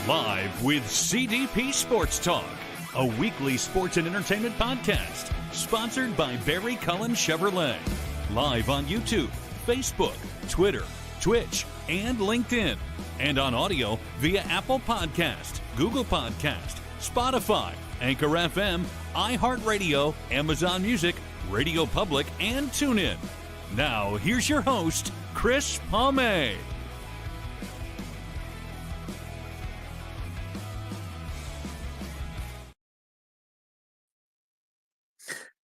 Live with CDP Sports Talk, a weekly sports and entertainment podcast sponsored by Barry Cullen Chevrolet. Live on YouTube, Facebook, Twitter, Twitch, and LinkedIn. And on audio via Apple Podcast, Google Podcast, Spotify, Anchor FM, iHeartRadio, Amazon Music, Radio Public, and TuneIn. Now, here's your host, Chris Palme.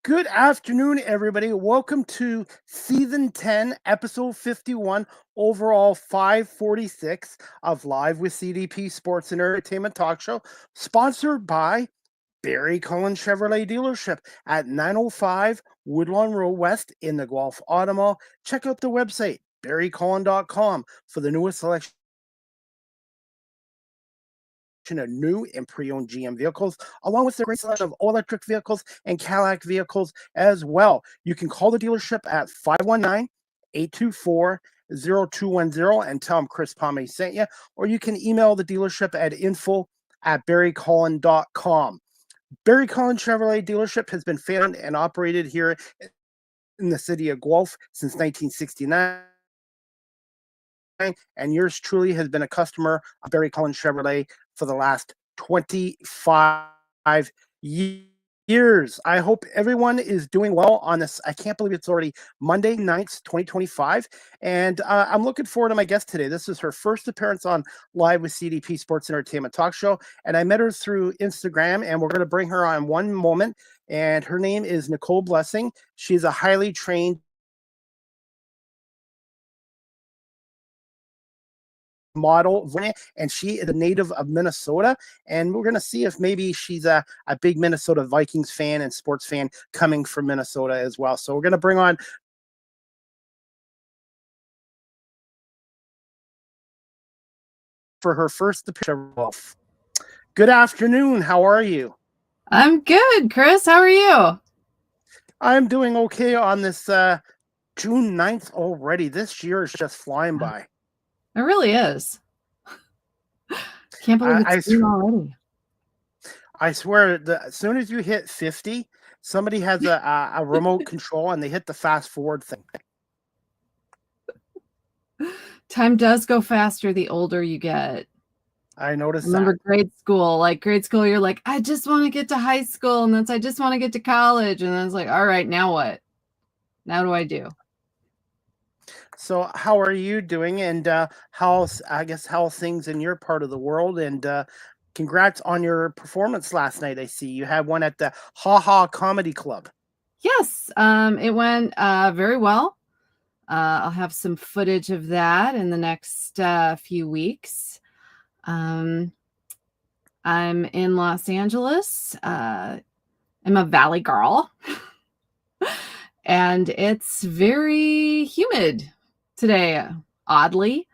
Good afternoon, everybody. Welcome to Season 10, Episode 51, overall 546 of Live with CDP Sports and Entertainment Talk Show, sponsored by Barry Cullen Chevrolet Dealership at 905 Woodlawn Road West in the Guelph Auto Mall. Check out the website, barrycullen.com, for the newest selection of new and pre-owned GM vehicles, along with the great selection of all-electric vehicles and Cadillac vehicles as well. You can call the dealership at 519-824-0210 and tell them Chris Palme sent you, or you can email the dealership at info@barrycullen.com. Barry Cullen Chevrolet Dealership has been founded and operated here in the city of Guelph since 1969. And yours truly has been a customer of Barry Cullen Chevrolet for the last 25 years. I hope everyone is doing well on this. I can't believe it's already Monday, 9th, 2025. And I'm looking forward to my guest today. This is her first appearance on Live with CDP Sports Entertainment Talk Show. And I met her through Instagram, and we're going to bring her on one moment. And her name is Nicole Blessing. She's a highly trained model, and she is a native of Minnesota, and we're going to see if maybe she's a big Minnesota Vikings fan and sports fan coming from Minnesota as well. So we're going to bring on for her first appearance. Good afternoon. How are you? I'm good, Chris. How are you? I'm doing okay on this June 9th already. This year is just flying by. It really is. Can't believe it's June already. I swear, as soon as you hit 50, somebody has a remote control and they hit the fast forward thing. Time does go faster the older you get. I noticed Remember that. grade school. Like grade school, you're like, I just want to get to high school. And then I just want to get to college. And then it's like, all right, now what? Now what do I do? So how are you doing, and how things in your part of the world, and congrats on your performance last night. I see you had one at the Ha Ha Comedy Club. Yes, it went very well. I'll have some footage of that in the next few weeks. I'm in Los Angeles. I'm a Valley girl, and it's very humid today, oddly.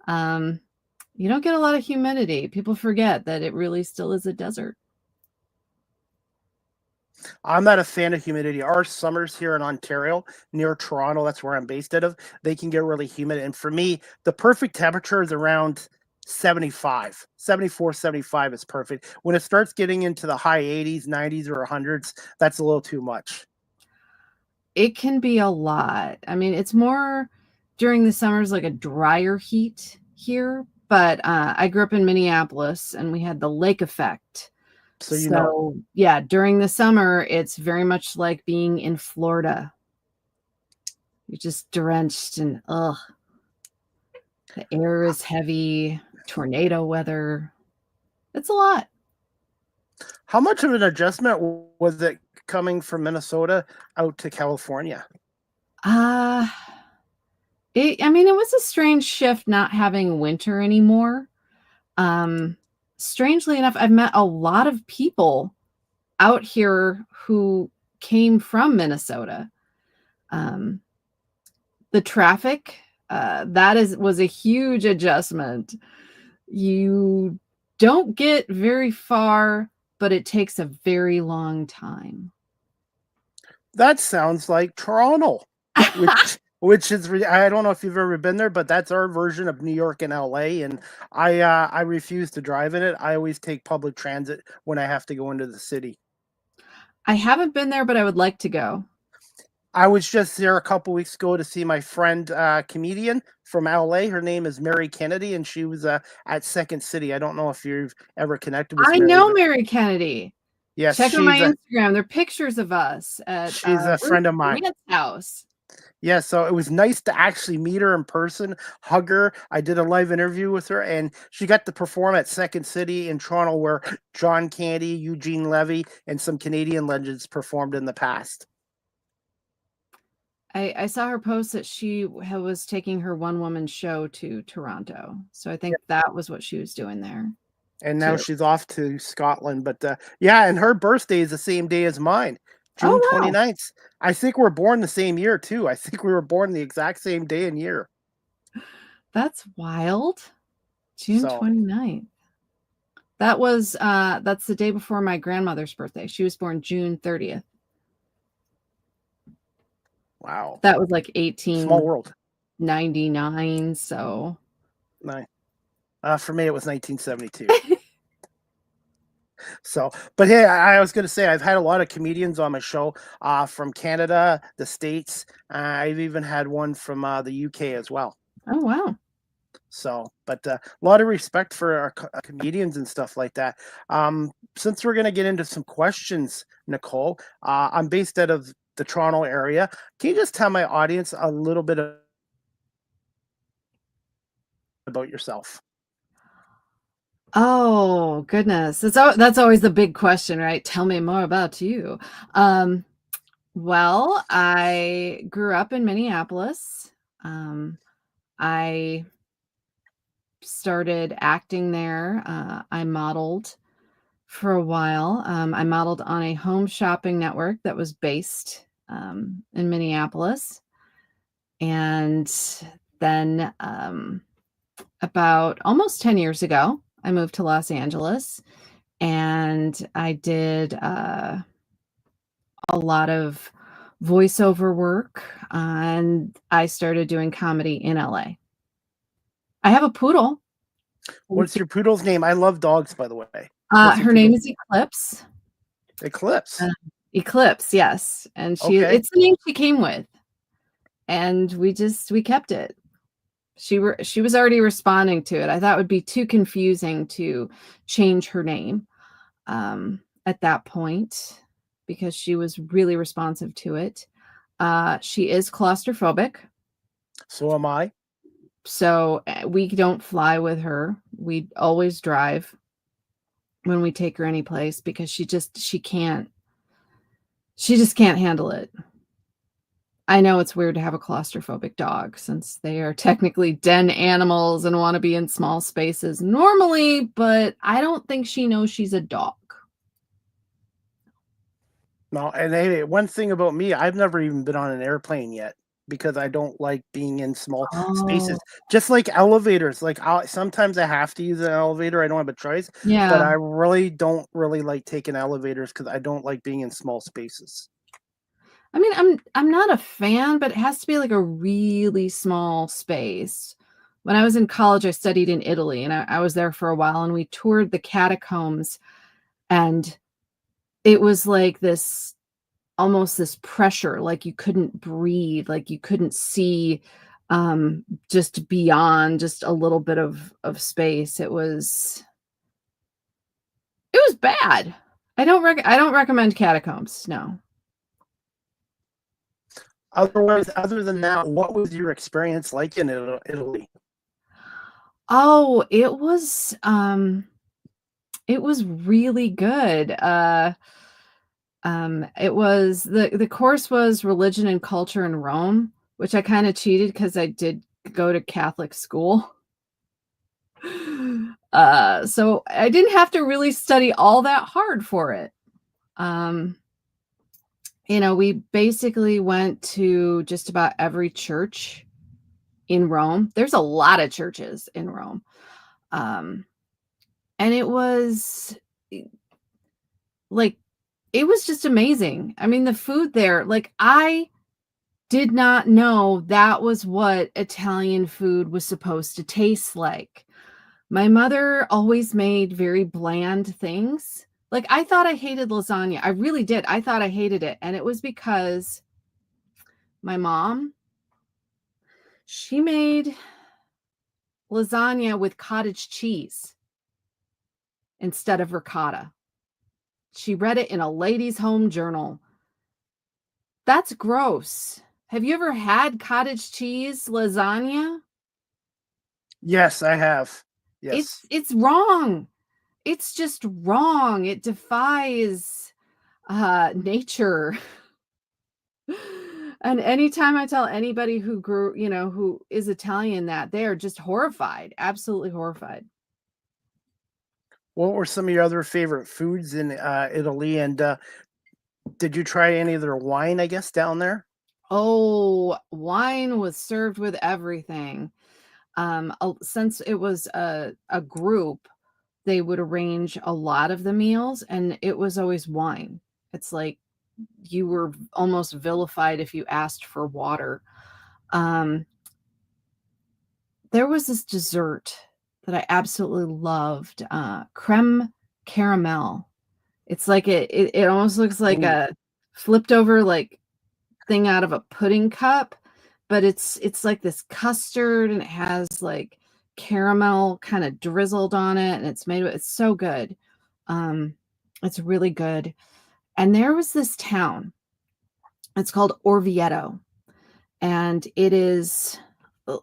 You don't get a lot of humidity. People forget that it really still is a desert. I'm not a fan of humidity. Our summers here in Ontario, near Toronto, that's where I'm based out of, they can get really humid. And for me, the perfect temperature is around 74, 75 is perfect. When it starts getting into the high 80s, 90s, or 100s, that's a little too much. It can be a lot. I mean, it's more during the summers, like a drier heat here, but I grew up in Minneapolis and we had the lake effect. So yeah, during the summer, it's very much like being in Florida. You're just drenched and the air is heavy, tornado weather. It's a lot. How much of an adjustment was it coming from Minnesota out to California? It was a strange shift not having winter anymore. Strangely enough, I've met a lot of people out here who came from Minnesota. The traffic, was a huge adjustment. You don't get very far, but it takes a very long time. That sounds like Toronto, which which is I don't know if you've ever been there, but that's our version of New York and LA. And I refuse to drive in it. I always take public transit when I have to go into the city. I haven't been there, but I would like to go. I was just there a couple weeks ago to see my friend, comedian from LA. Her name is Mary Kennedy, and she was at Second City. I don't know if you've ever connected with I Mary, know but Mary Kennedy. yes, Check out my Instagram. There are pictures of us at she's a friend of mine. Grant's house. Yeah, so it was nice to actually meet her in person, hug her. I did a live interview with her, and she got to perform at Second City in Toronto, where John Candy, Eugene Levy, and some Canadian legends performed in the past. I saw her post that she was taking her one-woman show to Toronto. So I think that was what she was doing there. And now she's off to Scotland. But yeah, and her birthday is the same day as mine, June 29th. I think we're born the same year, too. I think we were born the exact same day and year. That's wild. June 29th. That was that's the day before my grandmother's birthday. She was born June 30th. Wow. That was like 18 small world 99. So nice. For me, it was 1972. So, but hey, I was going to say, I've had a lot of comedians on my show from Canada, the States. I've even had one from the UK as well. Oh, wow. So, but a lot of respect for our comedians and stuff like that. Since we're going to get into some questions, Nicole, I'm based out of the Toronto area. Can you just tell my audience a little bit about yourself? Oh, goodness. That's always the big question, right? Tell me more about you. Well, I grew up in Minneapolis. I started acting there. I modeled for a while. I modeled on a home shopping network that was based in Minneapolis. And then about almost 10 years ago, I moved to Los Angeles, and I did a lot of voiceover work, and I started doing comedy in LA. I have a poodle. What's your poodle's name? I love dogs, by the way. Her name is Eclipse. Eclipse. Eclipse, yes. And it's the name she came with. And we kept it. She was already responding to it. I thought it would be too confusing to change her name at that point, because she was really responsive to it. She is claustrophobic. So am I. So we don't fly with her. We always drive when we take her any place, because she just can't handle it. I know it's weird to have a claustrophobic dog, since they are technically den animals and want to be in small spaces normally, but I don't think she knows she's a dog. No, and hey, one thing about me, I've never even been on an airplane yet, because I don't like being in small spaces. Just like elevators. Like sometimes I have to use an elevator. I don't have a choice. Yeah. But I really don't like taking elevators, because I don't like being in small spaces. I mean, I'm not a fan, but it has to be like a really small space. When I was in college, I studied in Italy, and I was there for a while, and we toured the catacombs, and it was like this, almost this pressure, like you couldn't breathe, like you couldn't see just beyond just a little bit of space. It was bad. I don't recommend catacombs. No. Otherwise, other than that, what was your experience like in Italy? Oh, it was really good. It was the course was religion and culture in Rome, which I kind of cheated because I did go to Catholic school. So I didn't have to really study all that hard for it. We basically went to just about every church in Rome. There's a lot of churches in Rome. And it was like, it was just amazing. I mean, the food there, like I did not know that was what Italian food was supposed to taste like. My mother always made very bland things. Like, I thought I hated lasagna. I really did. I thought I hated it. And it was because my mom, she made lasagna with cottage cheese instead of ricotta. She read it in a lady's home journal. That's gross. Have you ever had cottage cheese lasagna? Yes, I have. Yes. It's wrong. It's just wrong. It defies nature. And anytime I tell anybody who grew, who is Italian, that, they are just horrified, absolutely horrified. What were some of your other favorite foods in Italy? And did you try any of their wine, I guess, down there? Oh, wine was served with everything. Since it was a group, they would arrange a lot of the meals, and it was always wine. It's like you were almost vilified if you asked for water. There was this dessert that I absolutely loved, creme caramel. It's like it almost looks like Ooh. a flipped over like thing out of a pudding cup, but it's like this custard, and it has like caramel kind of drizzled on it, and it's so good. It's really good. And there was this town, it's called Orvieto, and it is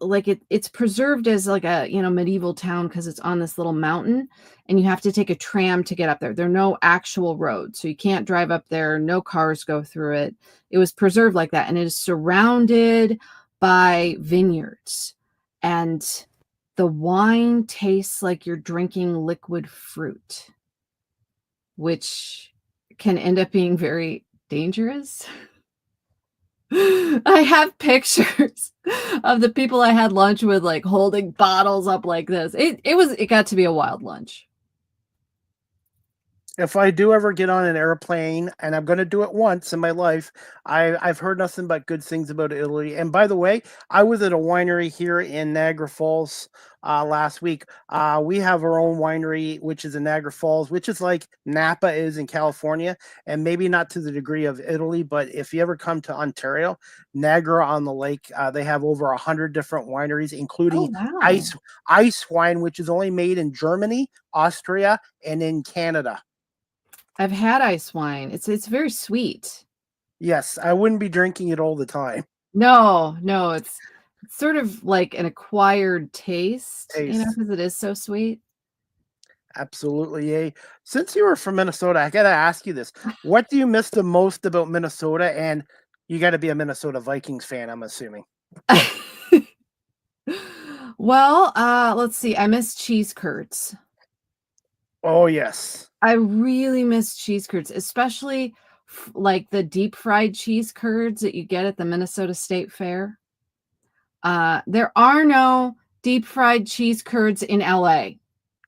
like it's preserved as like a medieval town because it's on this little mountain, and you have to take a tram to get up there. There are no actual roads, so you can't drive up there. No cars go through it. It was preserved like that, and it is surrounded by vineyards, and the wine tastes like you're drinking liquid fruit, which can end up being very dangerous. I have pictures of the people I had lunch with, like holding bottles up like this. It got to be a wild lunch. If I do ever get on an airplane, and I'm going to do it once in my life, I've heard nothing but good things about Italy. And by the way, I was at a winery here in Niagara Falls last week. We have our own winery, which is in Niagara Falls, which is like Napa is in California, and maybe not to the degree of Italy. But if you ever come to Ontario, Niagara on the Lake, they have over 100 different wineries, including wow. ice wine, which is only made in Germany, Austria, and in Canada. I've had ice wine. It's very sweet. Yes, I wouldn't be drinking it all the time. No, it's sort of like an acquired taste, because it is so sweet. Absolutely. Yeah. Since you were from Minnesota, I got to ask you this. What do you miss the most about Minnesota? And you got to be a Minnesota Vikings fan, I'm assuming. Well, let's see. I miss cheese curds. Oh, yes. I really miss cheese curds, especially like the deep fried cheese curds that you get at the Minnesota State Fair. There are no deep fried cheese curds in LA.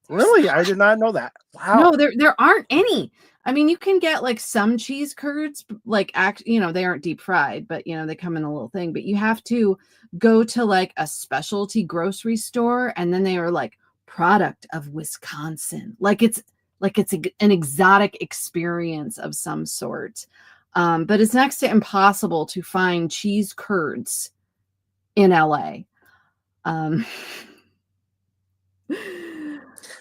Really? I did not know that. No, Wow. there aren't any. I mean, you can get like some cheese curds, like they aren't deep fried, but they come in a little thing. But you have to go to like a specialty grocery store, and then they are like product of Wisconsin. Like it's an exotic experience of some sort. But it's next to impossible to find cheese curds in LA.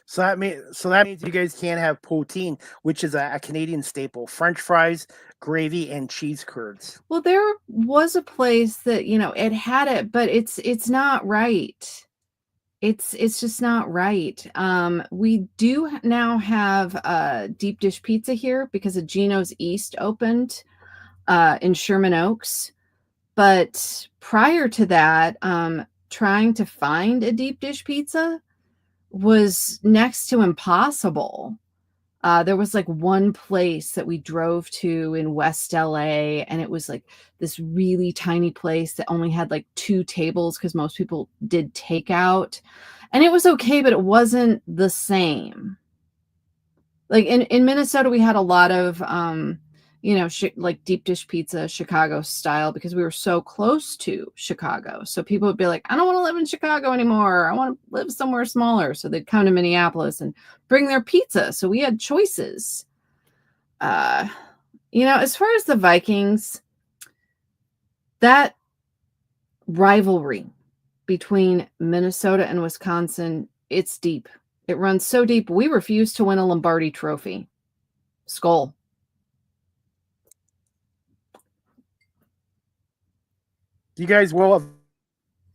So that means you guys can't have poutine, which is a Canadian staple. French fries, gravy, and cheese curds. Well, there was a place that it had it, but it's not right. It's just not right. We do now have deep dish pizza here because of Gino's East opened in Sherman Oaks. But prior to that, trying to find a deep dish pizza was next to impossible. There was like one place that we drove to in West LA, and it was like this really tiny place that only had like 2 tables because most people did takeout, and it was okay, but it wasn't the same. Like in Minnesota, we had a lot of like deep dish pizza, Chicago style, because we were so close to Chicago. So people would be like, I don't want to live in Chicago anymore. I want to live somewhere smaller. So they'd come to Minneapolis and bring their pizza. So we had choices. As far as the Vikings, that rivalry between Minnesota and Wisconsin, it's deep. It runs so deep. We refuse to win a Lombardi trophy. Skull. You guys will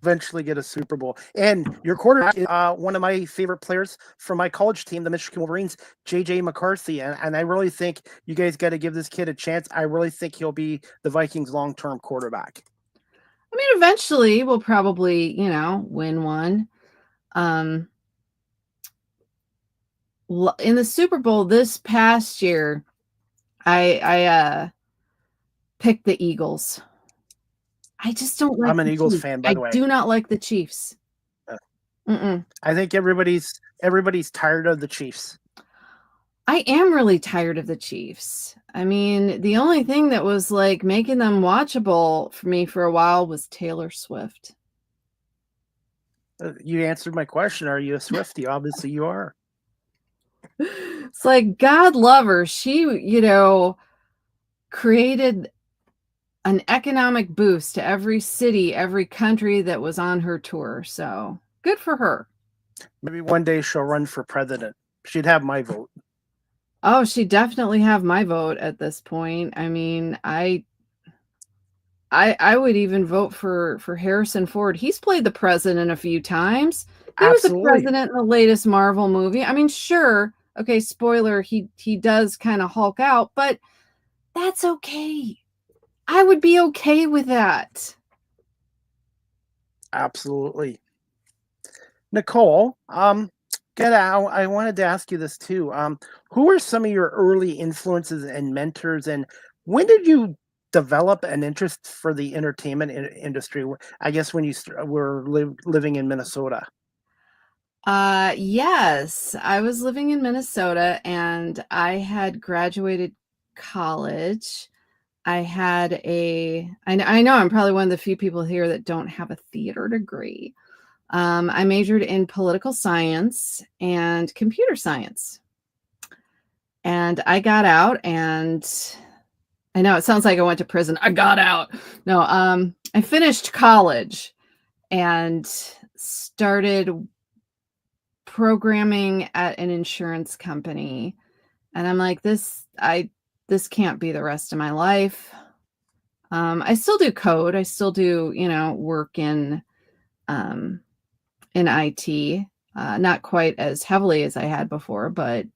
eventually get a Super Bowl. And your quarterback is one of my favorite players from my college team, the Michigan Wolverines, J.J. McCarthy. And I really think you guys got to give this kid a chance. I really think he'll be the Vikings' long-term quarterback. I mean, eventually we'll probably, win one. In the Super Bowl this past year, I picked the Eagles. I just don't like. I'm an Eagles Chiefs. fan, by the way. I do not like the Chiefs. I think everybody's tired of the Chiefs. I am really tired of the Chiefs. I mean, the only thing that was like making them watchable for me for a while was Taylor Swift. You answered my question. Are you a Swiftie? Obviously you are. It's like, God love her. She, created an economic boost to every city, every country that was on her tour. So good for her. Maybe one day she'll run for president. She'd have my vote. Oh, she'd definitely have my vote at this point. I mean, I would even vote for Harrison Ford. He's played the president a few times. He was the president in the latest Marvel movie. I mean, sure. Okay, spoiler, he does kind of Hulk out, but that's okay. I would be okay with that. Absolutely. Nicole, I wanted to ask you this too. Who were some of your early influences and mentors, and when did you develop an interest for the entertainment industry? I guess when you were living in Minnesota. Yes, I was living in Minnesota and I had graduated college. I know I'm probably one of the few people here that don't have a theater degree. I majored in political science and computer science. And I got out, and I know it sounds like I went to prison. I got out. No, I finished college and started programming at an insurance company. And I'm like, this can't be the rest of my life. I still do code. I still do, work in IT, not quite as heavily as I had before, but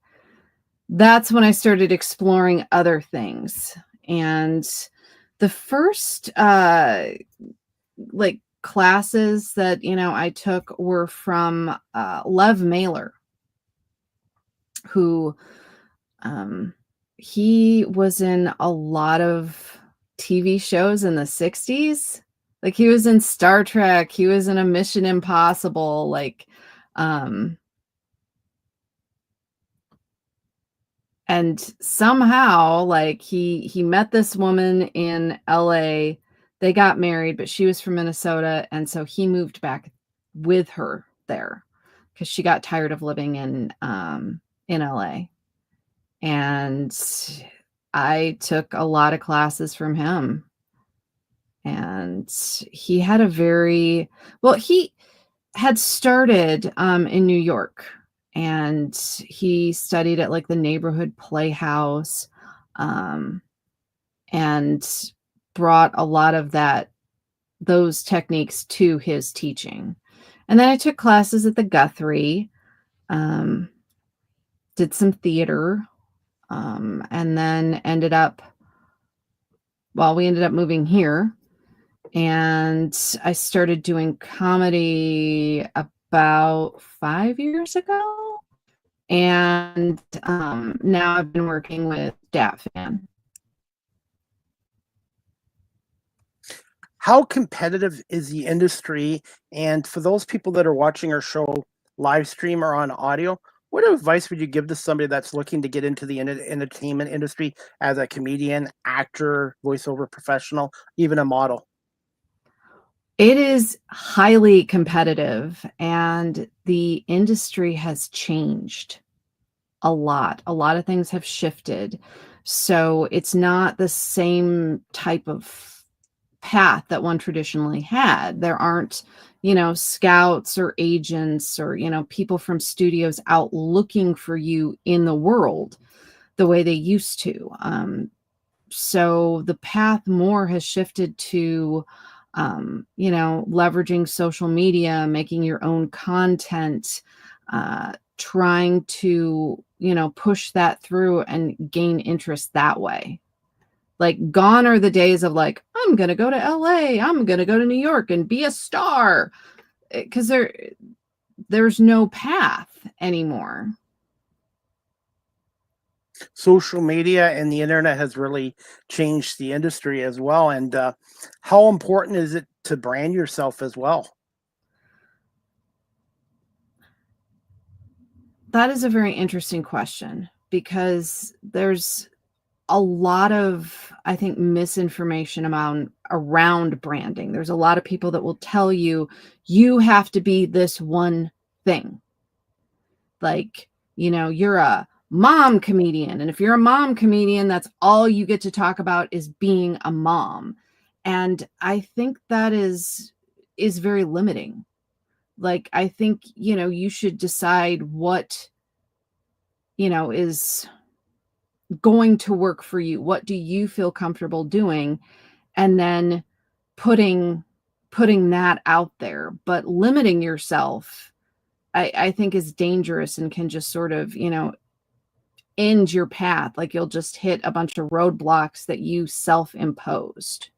that's when I started exploring other things. And the first classes that I took were from Lev Mailer, who he was in a lot of TV shows in the 60s. Like he was in Star Trek, he was in a Mission Impossible, and somehow he met this woman in LA. They got married, but she was from Minnesota, and so he moved back with her there because she got tired of living in LA. And I took a lot of classes from him. And he had he had started in New York, and he studied at the neighborhood playhouse, and brought a lot of those techniques to his teaching. And then I took classes at the Guthrie, did some theater, and then we ended up moving here, and I started doing comedy about 5 years ago. And now I've been working with DatFan. How competitive is the industry? And for those people that are watching our show live stream or on audio, what advice would you give to somebody that's looking to get into the entertainment industry as a comedian, actor, voiceover professional, even a model? It is highly competitive, and the industry has changed a lot. A lot of things have shifted. So it's not the same type of path that one traditionally had. There aren't, scouts or agents or, people from studios out looking for you in the world the way they used to. So the path more has shifted to, leveraging social media, making your own content, trying to, push that through and gain interest that way. Like, gone are the days of like, I'm going to go to LA, I'm going to go to New York and be a star, because there's no path anymore. Social media and the internet has really changed the industry as well. And how important is it to brand yourself as well? That is a very interesting question, because there's a lot of, I think, misinformation around branding. There's a lot of people that will tell you, you have to be this one thing. Like, you're a mom comedian. And if you're a mom comedian, that's all you get to talk about is being a mom. And I think that is very limiting. Like, I think, you should decide what, is going to work for you. What do you feel comfortable doing? And then putting that out there. But limiting yourself, I think, is dangerous and can just sort of, end your path. Like, you'll just hit a bunch of roadblocks that you self-imposed.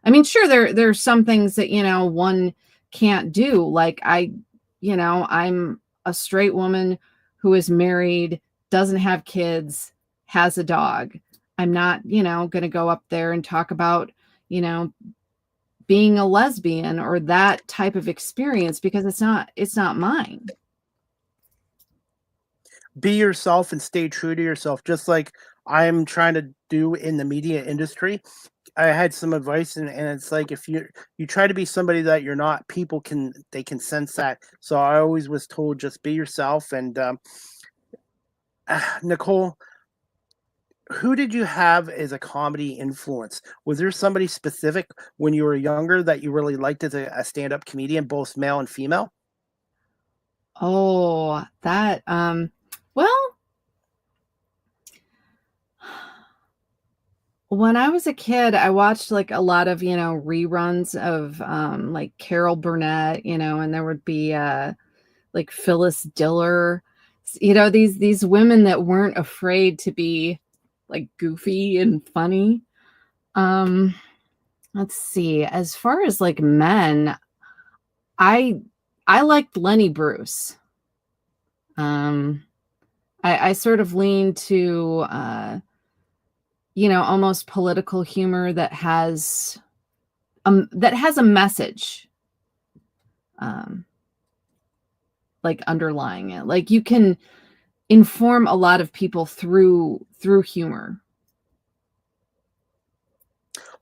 I mean, sure, there's some things that, one can't do. Like, I'm a straight woman who is married, doesn't have kids, has a dog. I'm not, going to go up there and talk about, being a lesbian or that type of experience, because it's not mine. Be yourself and stay true to yourself, just like I'm trying to do in the media industry. I had some advice, and it's like, if you try to be somebody that you're not, people can sense that. So I always was told, just be yourself. And Nicole, who did you have as a comedy influence? Was there somebody specific when you were younger that you really liked as a stand-up comedian, both male and female? Oh, that, well, when I was a kid, I watched like a lot of, reruns of like Carol Burnett, and there would be like Phyllis Diller, these women that weren't afraid to be like goofy and funny. Let's see. As far as like men, I liked Lenny Bruce. I sort of lean to almost political humor that has a message, like underlying it. Like, you can inform a lot of people through humor.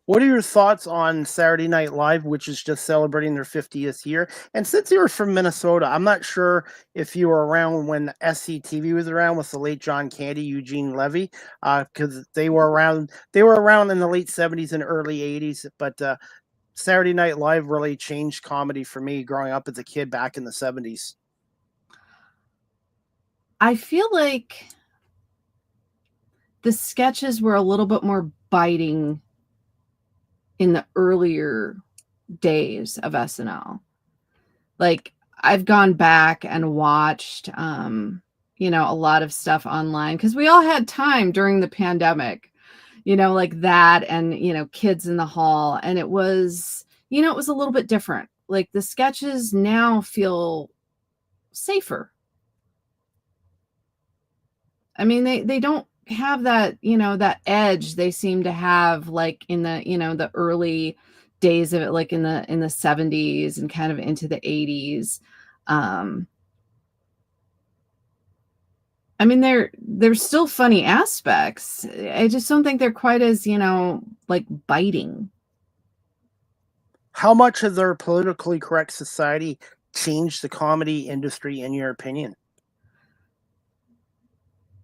What are your thoughts on Saturday Night Live, which is just celebrating their 50th year? And since you were from Minnesota, I'm not sure if you were around when SCTV was around with the late John Candy, Eugene Levy, because they were around in the late 70s and early 80s. But Saturday Night Live really changed comedy for me growing up as a kid back in the 70s. I feel like the sketches were a little bit more biting in the earlier days of SNL. Like, I've gone back and watched, a lot of stuff online, because we all had time during the pandemic, like that, and, Kids in the Hall. And it was, it was a little bit different. Like, the sketches now feel safer. I mean, they don't have that, that edge they seem to have, like in the, the early days of it, like in the 70s and kind of into the 80s. I mean, there's still funny aspects. I just don't think they're quite as, like biting. How much has our politically correct society changed the comedy industry, in your opinion?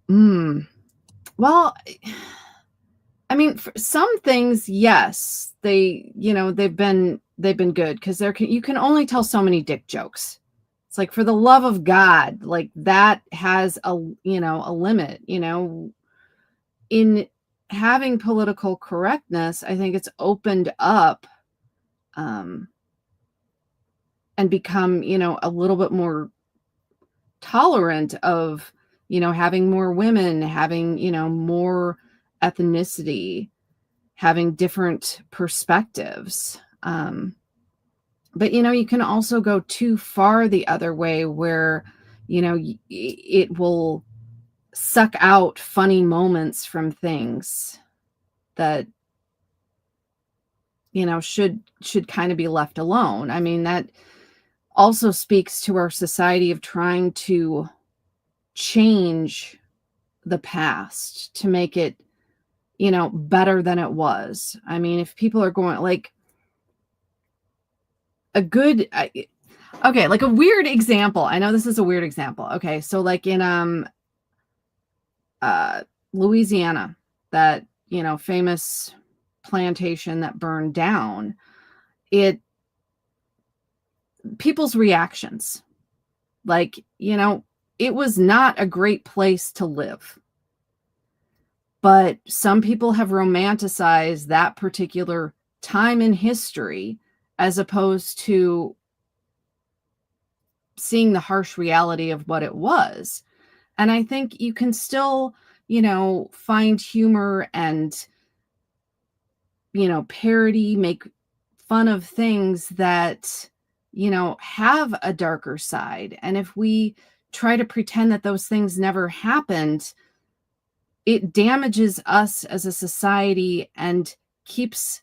Well, I mean, for some things, yes, they've been good, because you can only tell so many dick jokes. It's like, for the love of God, like that has a limit, in having political correctness. I think it's opened up, and become, a little bit more tolerant of, having more women, having, more ethnicity, having different perspectives. But, you can also go too far the other way, where, it will suck out funny moments from things that, should kind of be left alone. I mean, that also speaks to our society of trying to change the past to make it, better than it was. I mean, if people are going, like, like a weird example. I know this is a weird example. Okay, so like in Louisiana, that, famous plantation that burned down, people's reactions, like, it was not a great place to live. But some people have romanticized that particular time in history, as opposed to seeing the harsh reality of what it was. And I think you can still, find humor and, parody, make fun of things that, have a darker side. And if we try to pretend that those things never happened, it damages us as a society and keeps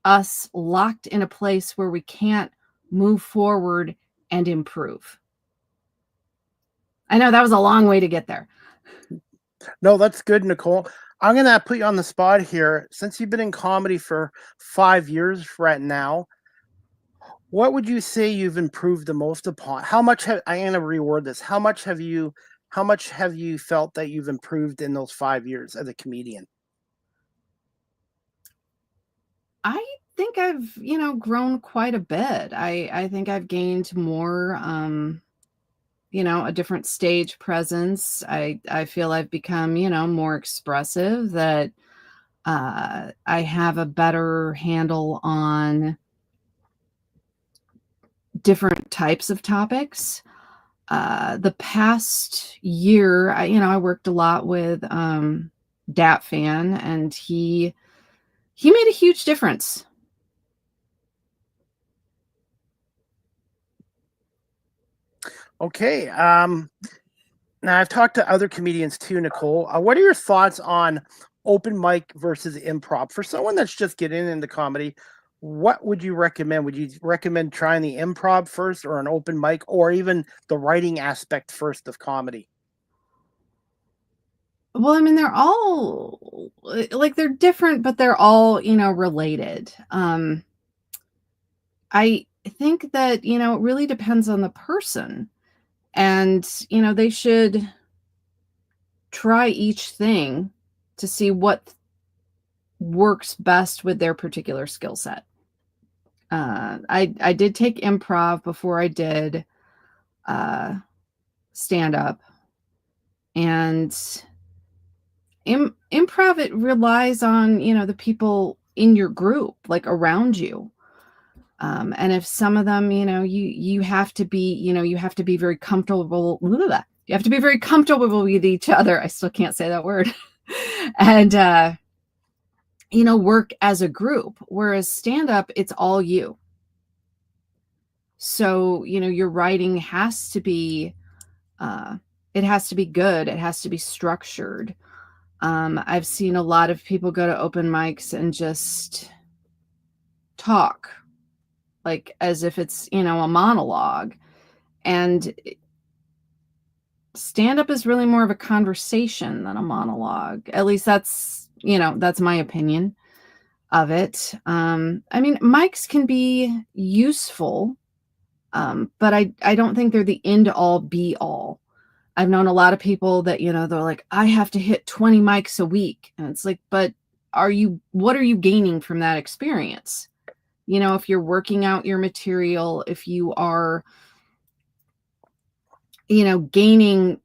us locked in a place where we can't move forward and improve. I know that was a long way to get there. No, that's good, Nicole. I'm going to put you on the spot here. Since you've been in comedy for 5 years right now, what would you say you've improved the most upon? I'm going to reword this. How much have you felt that you've improved in those 5 years as a comedian? I think I've, grown quite a bit. I think I've gained more, a different stage presence. I feel I've become, more expressive, that I have a better handle on different types of topics. The past year, I worked a lot with Dat Fan, and he made a huge difference. Okay. Now I've talked to other comedians too, Nicole. What are your thoughts on open mic versus improv? For someone that's just getting into comedy, what would you recommend? Would you recommend trying the improv first, or an open mic, or even the writing aspect first of comedy? Well, I mean, they're all, like, they're different, but they're all, related. I think that, it really depends on the person, and, they should try each thing to see what works best with their particular skill set. I did take improv before I did stand up, and improv, it relies on, the people in your group, like around you. And if some of them, you have to be, you have to be very comfortable. You have to be very comfortable with each other. I still can't say that word. And, work as a group. Whereas stand up, it's all you. So, your writing has to be, it has to be good. It has to be structured. I've seen a lot of people go to open mics and just talk, like as if it's, a monologue. And stand-up is really more of a conversation than a monologue. At least that's, that's my opinion of it. I mean, mics can be useful, but I don't think they're the end all be all. I've known a lot of people that, they're like, I have to hit 20 mics a week. And it's like, but what are you gaining from that experience? If you're working out your material, if you are, gaining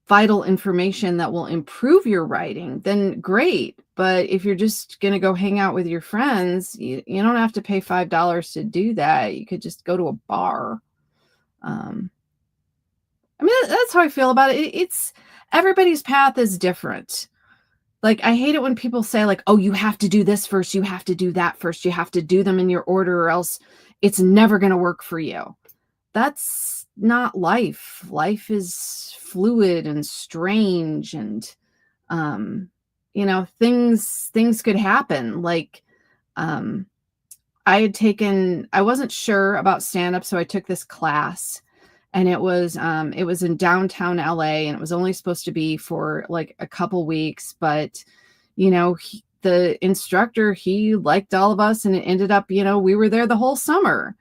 vital information that will improve your writing, then great. But if you're just going to go hang out with your friends, you don't have to pay $5 to do that. You could just go to a bar. I mean, that's how I feel about it. It's everybody's path is different. Like, I hate it when people say like, oh, you have to do this first. You have to do that first. You have to do them in your order or else it's never going to work for you. That's not life. Life is fluid and strange, and things could happen. Like, I wasn't sure about stand-up, so I took this class, and it was in downtown LA, and it was only supposed to be for like a couple weeks, but the instructor, he liked all of us, and it ended up, we were there the whole summer.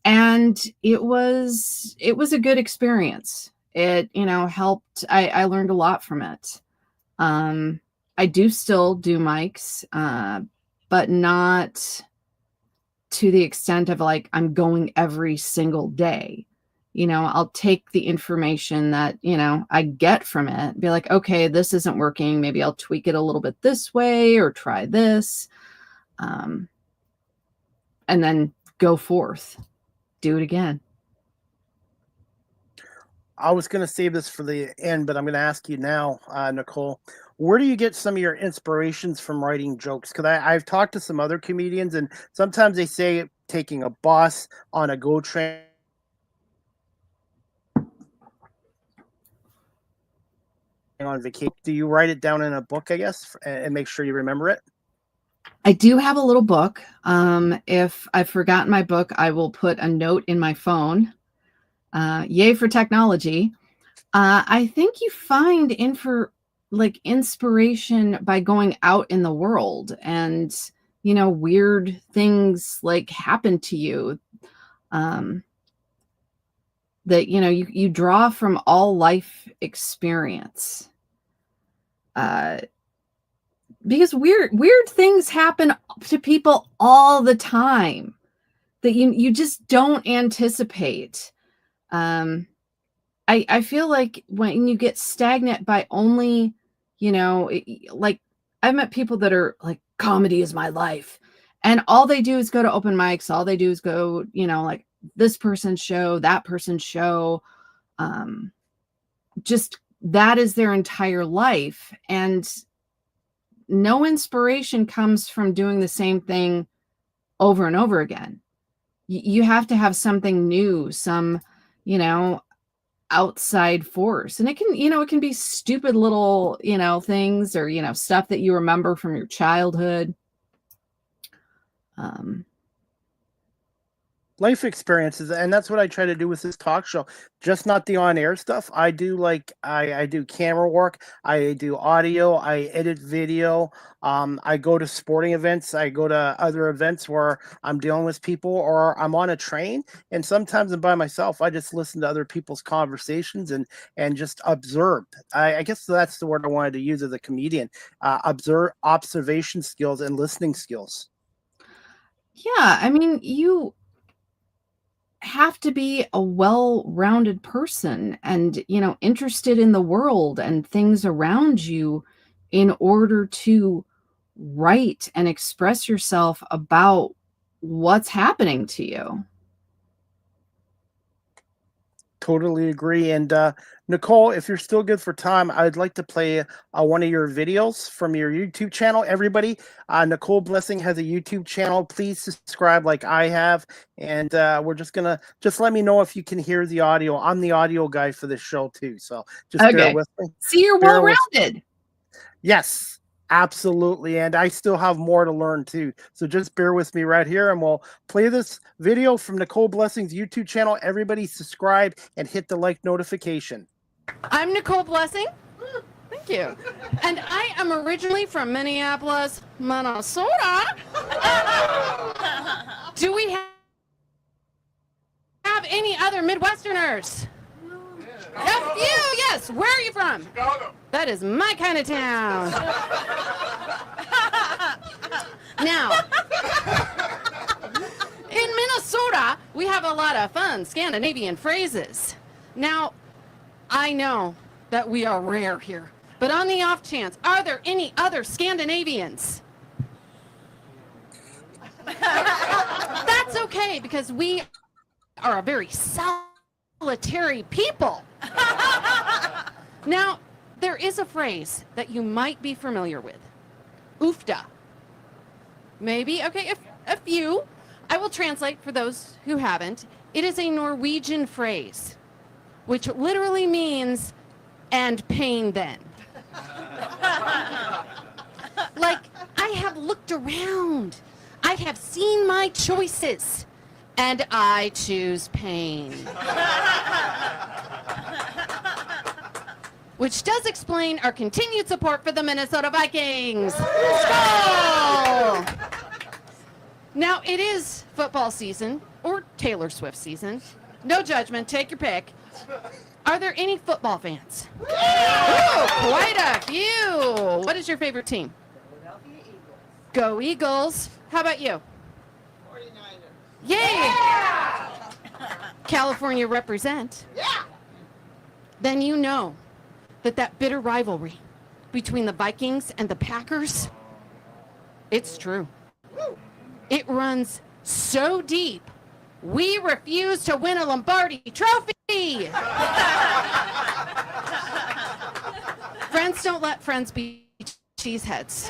And it was a good experience. It, helped. I learned a lot from it. I do still do mics, but not to the extent of like, I'm going every single day. I'll take the information that, I get from it, be like, okay, this isn't working. Maybe I'll tweak it a little bit this way or try this. And then go forth. Do it again. I was going to save this for the end, but I'm going to ask you now, Nicole, where do you get some of your inspirations from writing jokes? Because I've talked to some other comedians, and sometimes they say taking a bus, on a GO train, on vacation. Do you write it down in a book, I guess, and make sure you remember it? I do have a little book. If I've forgotten my book, I will put a note in my phone. Yay for technology. I think you find inspiration by going out in the world, and weird things like happen to you. That you draw from all life experience. Because weird things happen to people all the time that you just don't anticipate. I feel like when you get stagnant by only, like, I've met people that are like, comedy is my life, and all they do is go to open mics. All they do is go, like this person's show, that person's show. Just that is their entire life. And no inspiration comes from doing the same thing over and over again. You have to have something new, some, outside force. And it can be stupid little, things, or, stuff that you remember from your childhood. Life experiences, and that's what I try to do with this talk show. Just not the on-air stuff. I do I do camera work, I do audio, I edit video. I go to sporting events, I go to other events where I'm dealing with people, or I'm on a train, and sometimes I'm by myself. I just listen to other people's conversations and just observe. I guess that's the word I wanted to use as a comedian. Observation skills and listening skills. Yeah, I mean, you have to be a well-rounded person and, interested in the world and things around you in order to write and express yourself about what's happening to you. Totally agree. And Nicole, if you're still good for time, I'd like to play one of your videos from your YouTube channel. Everybody, Nicole Blessing has a YouTube channel. Please subscribe like I have. And we're just let me know if you can hear the audio. I'm the audio guy for this show too. So just bear with me. See, you're well-rounded. Yes. Absolutely. And I still have more to learn too. So just bear with me right here, and we'll play this video from Nicole Blessing's YouTube channel. Everybody subscribe and hit the like notification. I'm Nicole Blessing. Thank you. And I am originally from Minneapolis, Minnesota. Do we have any other Midwesterners? A few, yes. Where are you from? Chicago. That is my kind of town. Now, in Minnesota, we have a lot of fun Scandinavian phrases. Now, I know that we are rare here, but on the off chance, are there any other Scandinavians? That's okay, because we are a very solitary people. Now, there is a phrase that you might be familiar with. Oofda. Maybe, okay, a few. I will translate for those who haven't. It is a Norwegian phrase, which literally means, and pain then. Like, I have looked around. I have seen my choices, and I choose pain. Which does explain our continued support for the Minnesota Vikings. Skål! Now, it is football season, or Taylor Swift season. No judgment, take your pick. Are there any football fans? Ooh, quite a few. What is your favorite team? Philadelphia Eagles. Go Eagles. How about you? 49ers. Yay! Yeah! California represent. Yeah! Then you know that bitter rivalry between the Vikings and the Packers, it's true. It runs so deep, we refuse to win a Lombardi trophy. Friends don't let friends be cheeseheads.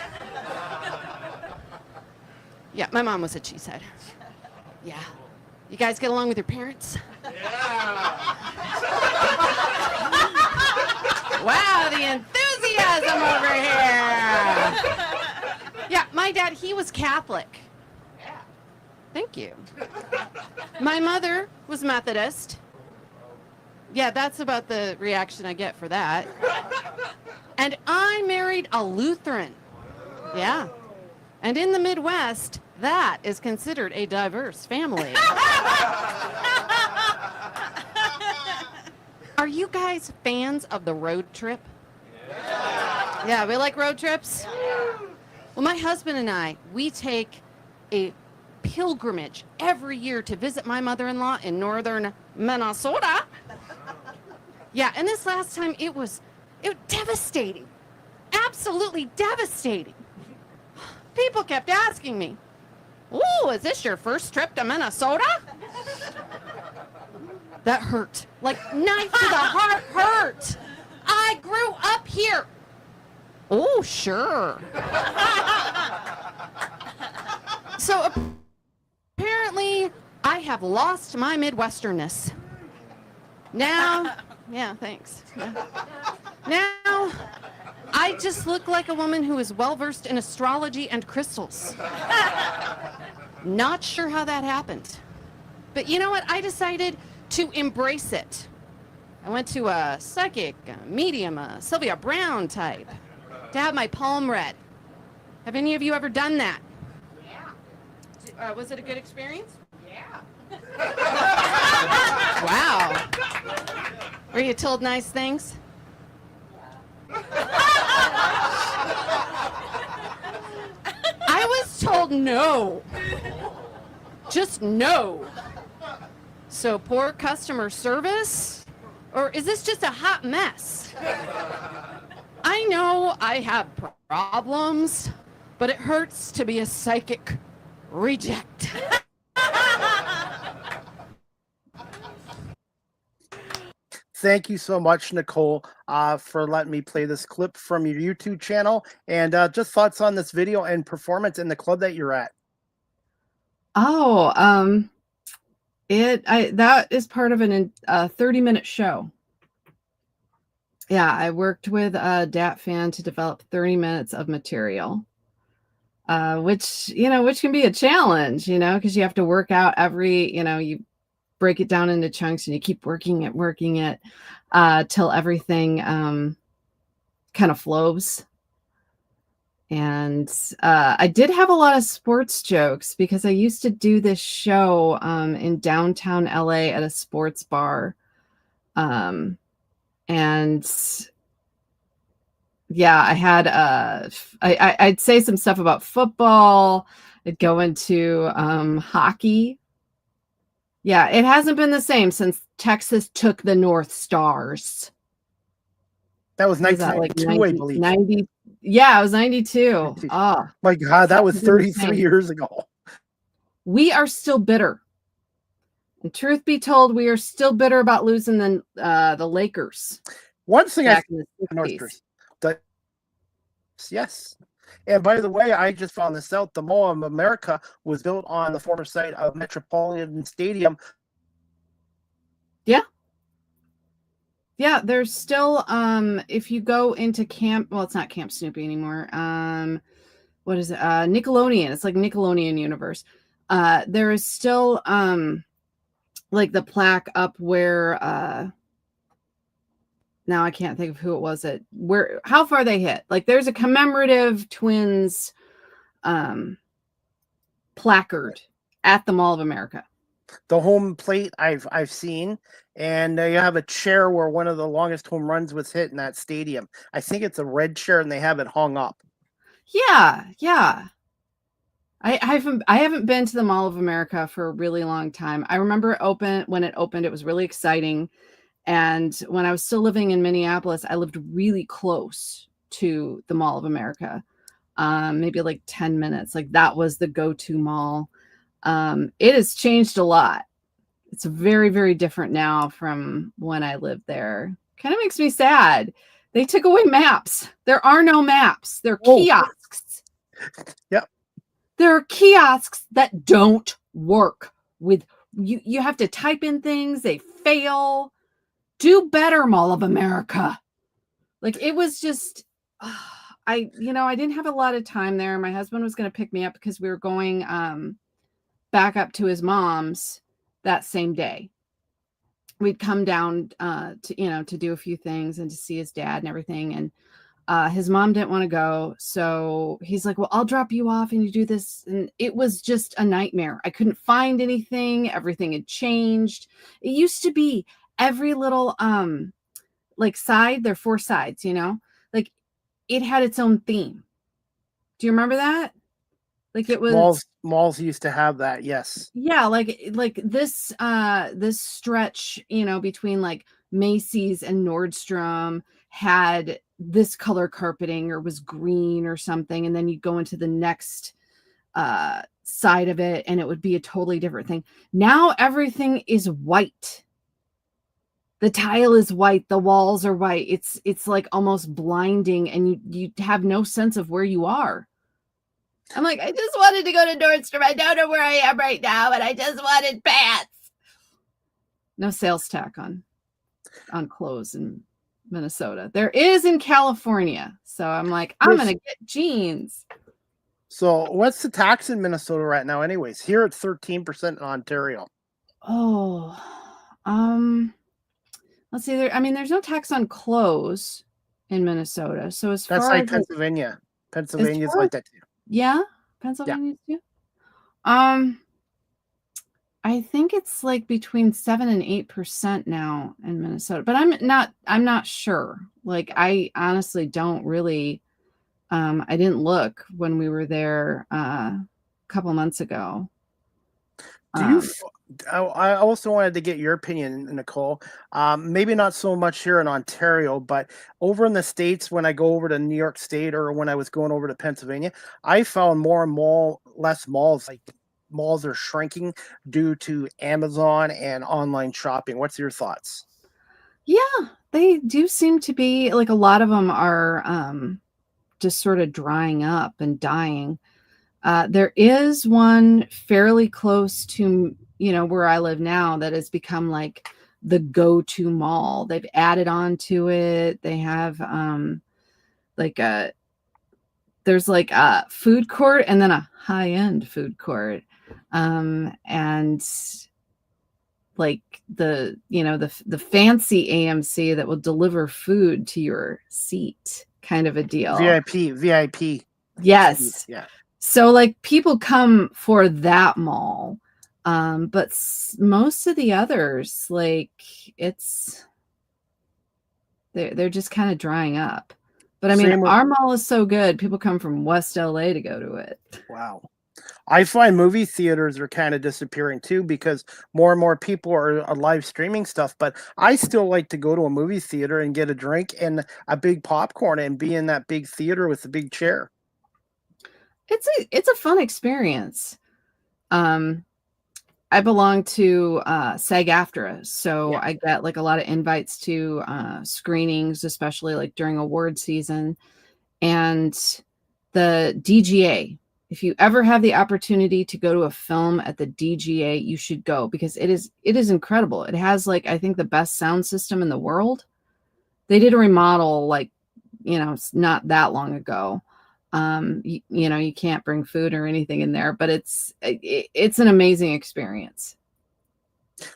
Yeah, my mom was a cheesehead. Yeah. You guys get along with your parents? Yeah. Wow, the enthusiasm over here. Yeah, my dad, he was Catholic. Yeah. Thank you. My mother was Methodist. Yeah, that's about the reaction I get for that. And I married a Lutheran. Yeah. And in the Midwest, that is considered a diverse family. Are you guys fans of the road trip? Yeah, we like road trips? Well, my husband and I, we take a pilgrimage every year to visit my mother-in-law in northern Minnesota. Yeah, and this last time it was devastating. Absolutely devastating. People kept asking me, "Ooh, is this your first trip to Minnesota?" That hurt. Like, knife to the heart hurt. I grew up here. Oh, sure. So apparently, I have lost my Midwesternness. Now, yeah, thanks. Yeah. Now, I just look like a woman who is well-versed in astrology and crystals. Not sure how that happened. But you know what? I decided to embrace it. I went to a psychic, a medium, a Sylvia Brown type, to have my palm read. Have any of you ever done that? Yeah. Was it a good experience? Yeah. Wow. Were you told nice things? I was told no. Just no. So poor customer service? Or is this just a hot mess? I know I have problems, but it hurts to be a psychic reject. Thank you so much, Nicole, for letting me play this clip from your YouTube channel, and just thoughts on this video and performance in the club that you're at. Oh, that is part of a 30-minute show. Yeah, I worked with a DAT fan to develop 30 minutes of material, which can be a challenge, because you have to work out every, break it down into chunks, and you keep working it till everything kind of flows. And I did have a lot of sports jokes because I used to do this show in downtown LA at a sports bar. And yeah, I had I'd say some stuff about football. I'd go into hockey. Yeah, it hasn't been the same since Texas took the North Stars. That was Was that like 1992, I believe. 90? Yeah, it was 92. Oh, My God, that was hasn't been the 33 same. years ago. We are still bitter. And truth be told, we are still bitter about losing the Lakers One thing I back in the North 60s. Jersey. Yes. And by the way, I just found this out. The Mall of America was built on the former site of Metropolitan Stadium. Yeah. Yeah, there's still if you go into it's not Camp Snoopy anymore. What is it? Nickelodeon. It's like Nickelodeon universe. There is still like the plaque up where now I can't think of who it was how far they hit. Like there's a commemorative Twins placard at the Mall of America. The home plate I've seen, and you have a chair where one of the longest home runs was hit in that stadium. I think it's a red chair, and they have it hung up. Yeah. I haven't been to the Mall of America for a really long time. I remember when it opened, it was really exciting. And when I was still living in Minneapolis, I lived really close to the Mall of America, maybe like 10 minutes. Like that was the go-to mall. It has changed a lot. It's very, very different now from when I lived there. Kind of makes me sad. They took away maps. There are no maps. They're kiosks. Yep. There are kiosks that don't work with you. You have to type in things. They fail. Do better, Mall of America. Like it was just, I didn't have a lot of time there. My husband was going to pick me up because we were going back up to his mom's that same day. We'd come down to do a few things and to see his dad and everything. And his mom didn't want to go. So he's like, well, I'll drop you off and you do this. And it was just a nightmare. I couldn't find anything. Everything had changed. It used to be every little like side, there are 4 sides, like it had its own theme. Do you remember that? Like it was malls used to have that. Yes. Yeah. Like this stretch, between like Macy's and Nordstrom had this color carpeting or was green or something. And then you go into the next side of it and it would be a totally different thing. Now everything is white. The tile is white. The walls are white. It's like almost blinding and you have no sense of where you are. I'm like, I just wanted to go to Nordstrom. I don't know where I am right now, but I just wanted pants. No sales tax on clothes in Minnesota. There is in California. So I'm like, I'm going to get jeans. So what's the tax in Minnesota right now anyways? Here it's 13% in Ontario. Oh, let's see. There's no tax on clothes in Minnesota. So as that's far like as Pennsylvania. Pennsylvania's like that too. Yeah, Pennsylvania too. I think it's like between 7 and 8% now in Minnesota, but I'm not sure. Like I honestly don't really. I didn't look when we were there a couple months ago. I also wanted to get your opinion, Nicole. Maybe not so much here in Ontario, but over in the States, when I go over to New York State or when I was going over to Pennsylvania, I found less malls. Like malls are shrinking due to Amazon and online shopping. What's your thoughts? Yeah, they do seem to be like a lot of them are just sort of drying up and dying. There is one fairly close to, where I live now that has become like the go-to mall. They've added on to it. They have there's like a food court and then a high-end food court. And like the fancy AMC that will deliver food to your seat kind of a deal. VIP. Yes. Yeah. So like people come for that mall. But most of the others, like they're just kind of drying up. But I mean, our mall is so good. People come from West LA to go to it. Wow. I find movie theaters are kind of disappearing too, because more and more people are live streaming stuff. But I still like to go to a movie theater and get a drink and a big popcorn and be in that big theater with the big chair. It's a fun experience. I belong to SAG-AFTRA, so I get like a lot of invites to screenings, especially like during award season. And the DGA, if you ever have the opportunity to go to a film at the DGA, you should go, because it is incredible. It has like, I think, the best sound system in the world. They did a remodel like, not that long ago. You can't bring food or anything in there, but it's an amazing experience.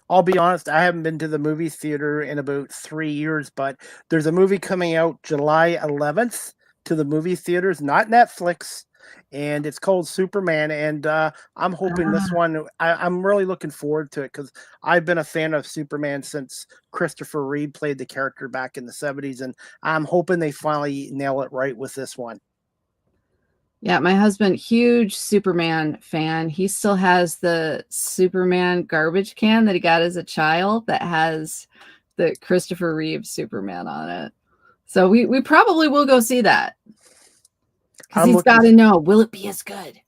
I'll be honest, I haven't been to the movie theater in about 3 years, but there's a movie coming out July 11th to the movie theaters, not Netflix, and it's called Superman. And I'm hoping this one, I'm really looking forward to it, because I've been a fan of Superman since Christopher Reeve played the character back in the 70s, and I'm hoping they finally nail it right with this one. Yeah, my husband, huge Superman fan. He still has the Superman garbage can that he got as a child that has the Christopher Reeve Superman on it. So we probably will go see that, because he's got to know, will it be as good?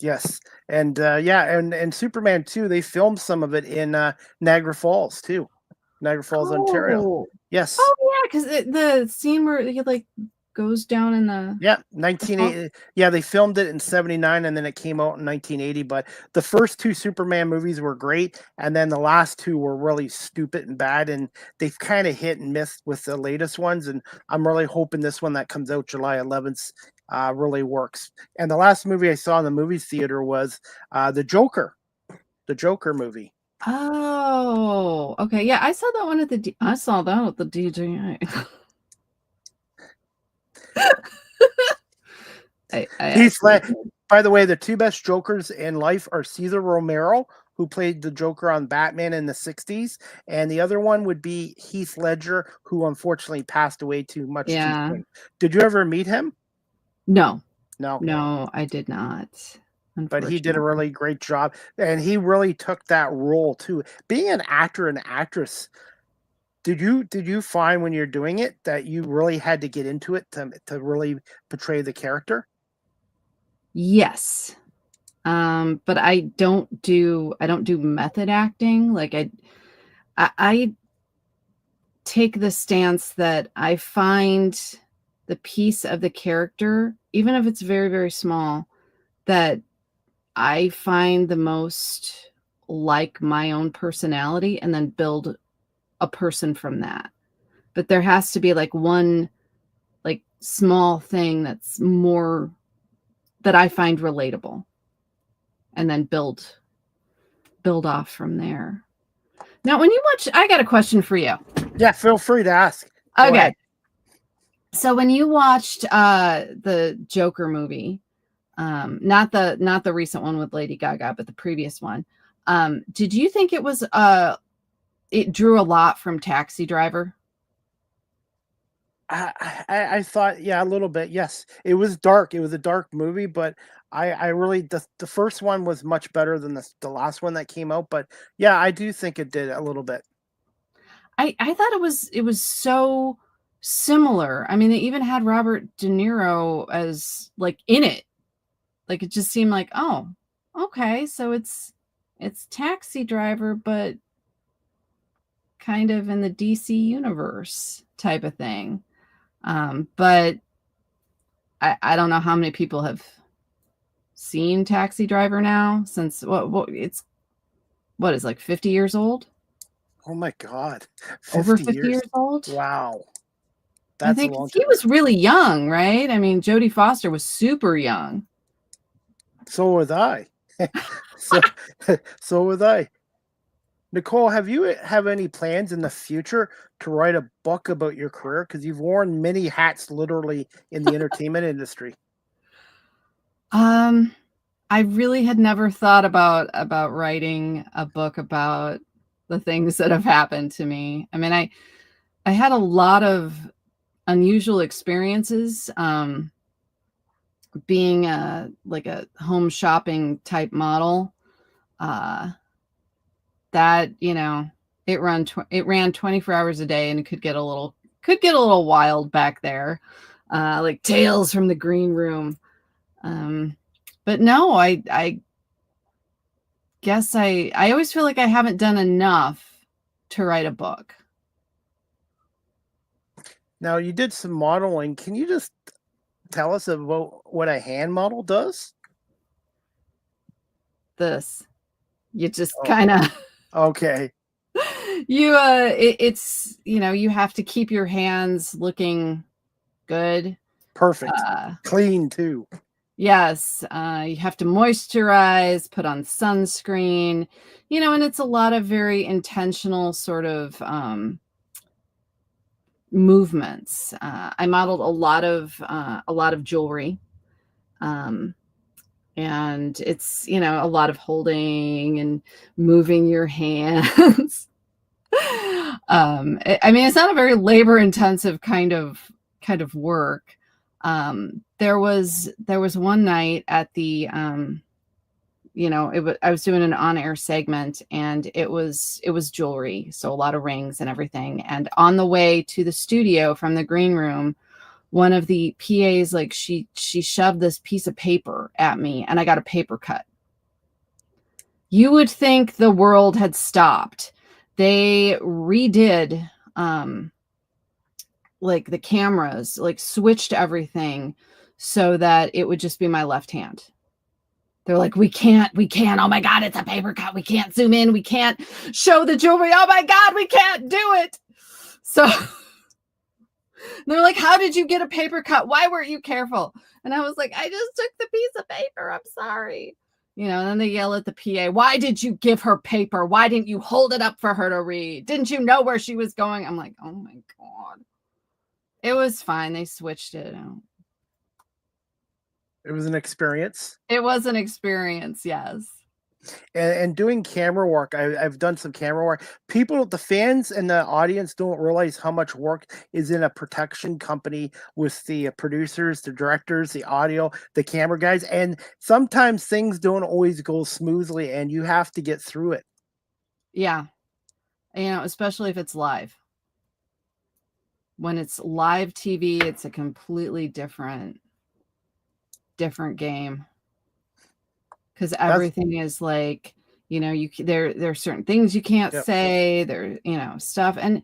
Yes. And and Superman 2, they filmed some of it in Niagara Falls too. Niagara Falls, Ontario. Yes. Oh yeah, because the scene where he like goes down in the 1980. Yeah, they filmed it in 79 and then it came out in 1980. But the first 2 Superman movies were great, and then the last 2 were really stupid and bad, and they've kind of hit and missed with the latest ones. And I'm really hoping this one that comes out July 11th really works. And the last movie I saw in the movie theater was the Joker movie. Oh, okay. Yeah, I saw that one at the DJI. By the way, the 2 best Jokers in life are Cesar Romero, who played the Joker on Batman in the 60s, and the other one would be Heath Ledger, who unfortunately passed away too much too soon. Did you ever meet him? No, I did not. But he did a really great job, and he really took that role too. Being an actor and actress, did you find when you're doing it that you really had to get into it to really portray the character? Yes. But I don't do method acting. Like I take the stance that I find the piece of the character, even if it's very, very small, that I find the most like my own personality, and then build a person from that. But there has to be like one like small thing that's more that I find relatable, and then build off from there. Now, when you watch, I got a question for you. Yeah, feel free to ask. Okay. So when you watched the Joker movie, not the recent one with Lady Gaga, but the previous one, did you think it was it drew a lot from Taxi Driver? I thought, yeah, a little bit. Yes, it was dark. It was a dark movie, but I really the first one was much better than the last one that came out. But yeah, I do think it did a little bit. I thought it was so similar. I mean, they even had Robert De Niro as like in it. Like it just seemed like, oh, okay, so it's Taxi Driver, but kind of in the DC universe type of thing. But I don't know how many people have seen Taxi Driver now, since what is like 50 years old? Oh my God. Over 50 years old? Wow. I think he was really young, right? I mean, Jodie Foster was super young. So was I. so was I. Nicole, have any plans in the future to write a book about your career? Because you've worn many hats literally in the entertainment industry. I really had never thought about writing a book about the things that have happened to me. I mean, I had a lot of unusual experiences, being like a home shopping type model. That, it ran 24 hours a day, and it could get a little wild back there, like Tales from the Green Room. But no, I guess I always feel like I haven't done enough to write a book. Now, you did some modeling. Can you just tell us about what a hand model does? You just kind of okay. It's you have to keep your hands looking good, perfect, clean too. Yes, you have to moisturize, put on sunscreen, and it's a lot of very intentional sort of movements. I modeled a lot of jewelry, and it's a lot of holding and moving your hands. I mean, it's not a very labor intensive kind of work. There was one night at the I was doing an on-air segment, and it was jewelry, so a lot of rings and everything. And on the way to the studio from the green room, one of the PAs, like, she shoved this piece of paper at me, and I got a paper cut. You would think the world had stopped. They redid like the cameras, like switched everything so that it would just be my left hand. They're like, we can't, oh my God, it's a paper cut. We can't zoom in. We can't show the jewelry. Oh my God, we can't do it. So they're like, how did you get a paper cut? Why weren't you careful? And I was like, I just took the piece of paper. I'm sorry. And then they yell at the PA, why did you give her paper? Why didn't you hold it up for her to read? Didn't you know where she was going? I'm like, oh my God. It was fine. They switched it out. It was an experience. It was an experience, yes. And doing camera work, I've done some camera work. The fans and the audience don't realize how much work is in a production company with the producers, the directors, the audio, the camera guys. And sometimes things don't always go smoothly, and you have to get through it. Yeah. Especially if it's live. When it's live TV, it's a completely different game. Because everything is like, there are certain things you can't say. There, stuff, and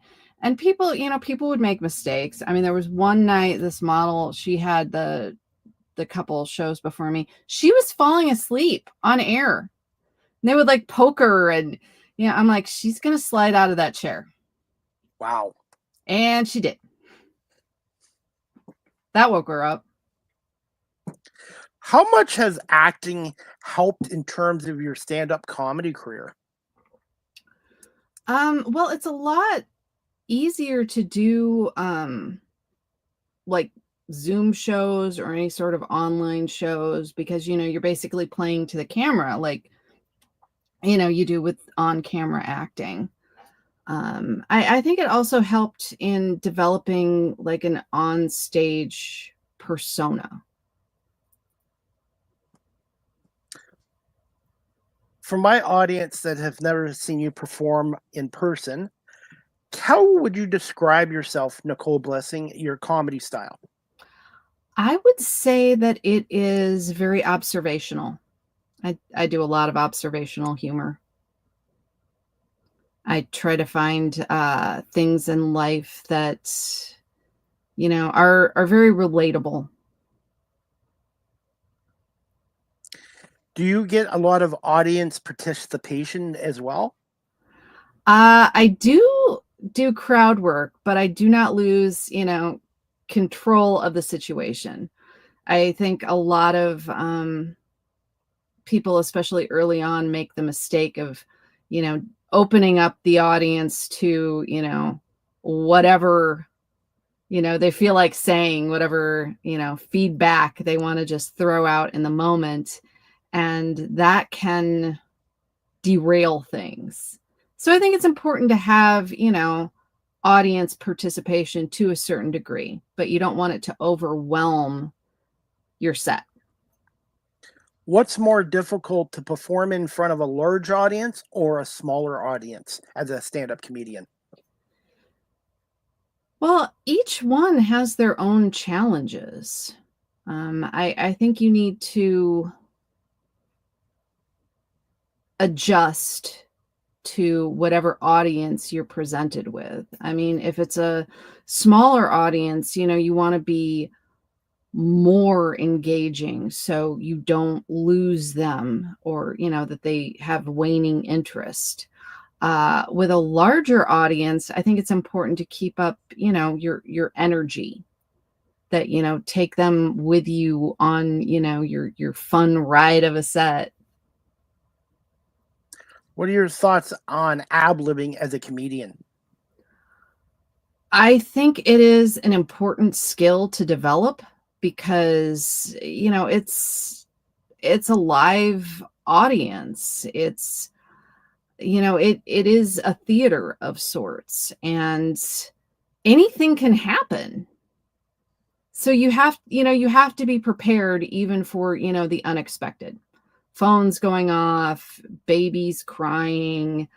people, people would make mistakes. I mean, there was one night, this model, she had the couple shows before me. She was falling asleep on air. And they would like poke her, and I'm like, she's gonna slide out of that chair. Wow. And she did. That woke her up. How much has acting helped in terms of your stand-up comedy career? Well, it's a lot easier to do like Zoom shows or any sort of online shows, because you're basically playing to the camera, like you do with on-camera acting. I think it also helped in developing like an on-stage persona. For my audience that have never seen you perform in person, how would you describe yourself, Nicole Blessing, your comedy style? I would say that it is very observational. I do a lot of observational humor. I try to find things in life that, are very relatable. Do you get a lot of audience participation as well? I do crowd work, but I do not lose, control of the situation. I think a lot of people, especially early on, make the mistake of, opening up the audience to, whatever, they feel like saying, whatever, feedback they want to just throw out in the moment. And that can derail things. So I think it's important to have, audience participation to a certain degree, but you don't want it to overwhelm your set. What's more difficult, to perform in front of a large audience or a smaller audience as a stand-up comedian? Well, each one has their own challenges. I think you need to adjust to whatever audience you're presented with. I mean, if it's a smaller audience, you want to be more engaging so you don't lose them, or, that they have waning interest. With a larger audience, I think it's important to keep up, your energy, that, take them with you on, your fun ride of a set. What are your thoughts on ad-libbing as a comedian? I think it is an important skill to develop because, it's a live audience. It's, it is a theater of sorts, and anything can happen. So you have to be prepared even for, the unexpected. Phones going off, babies crying,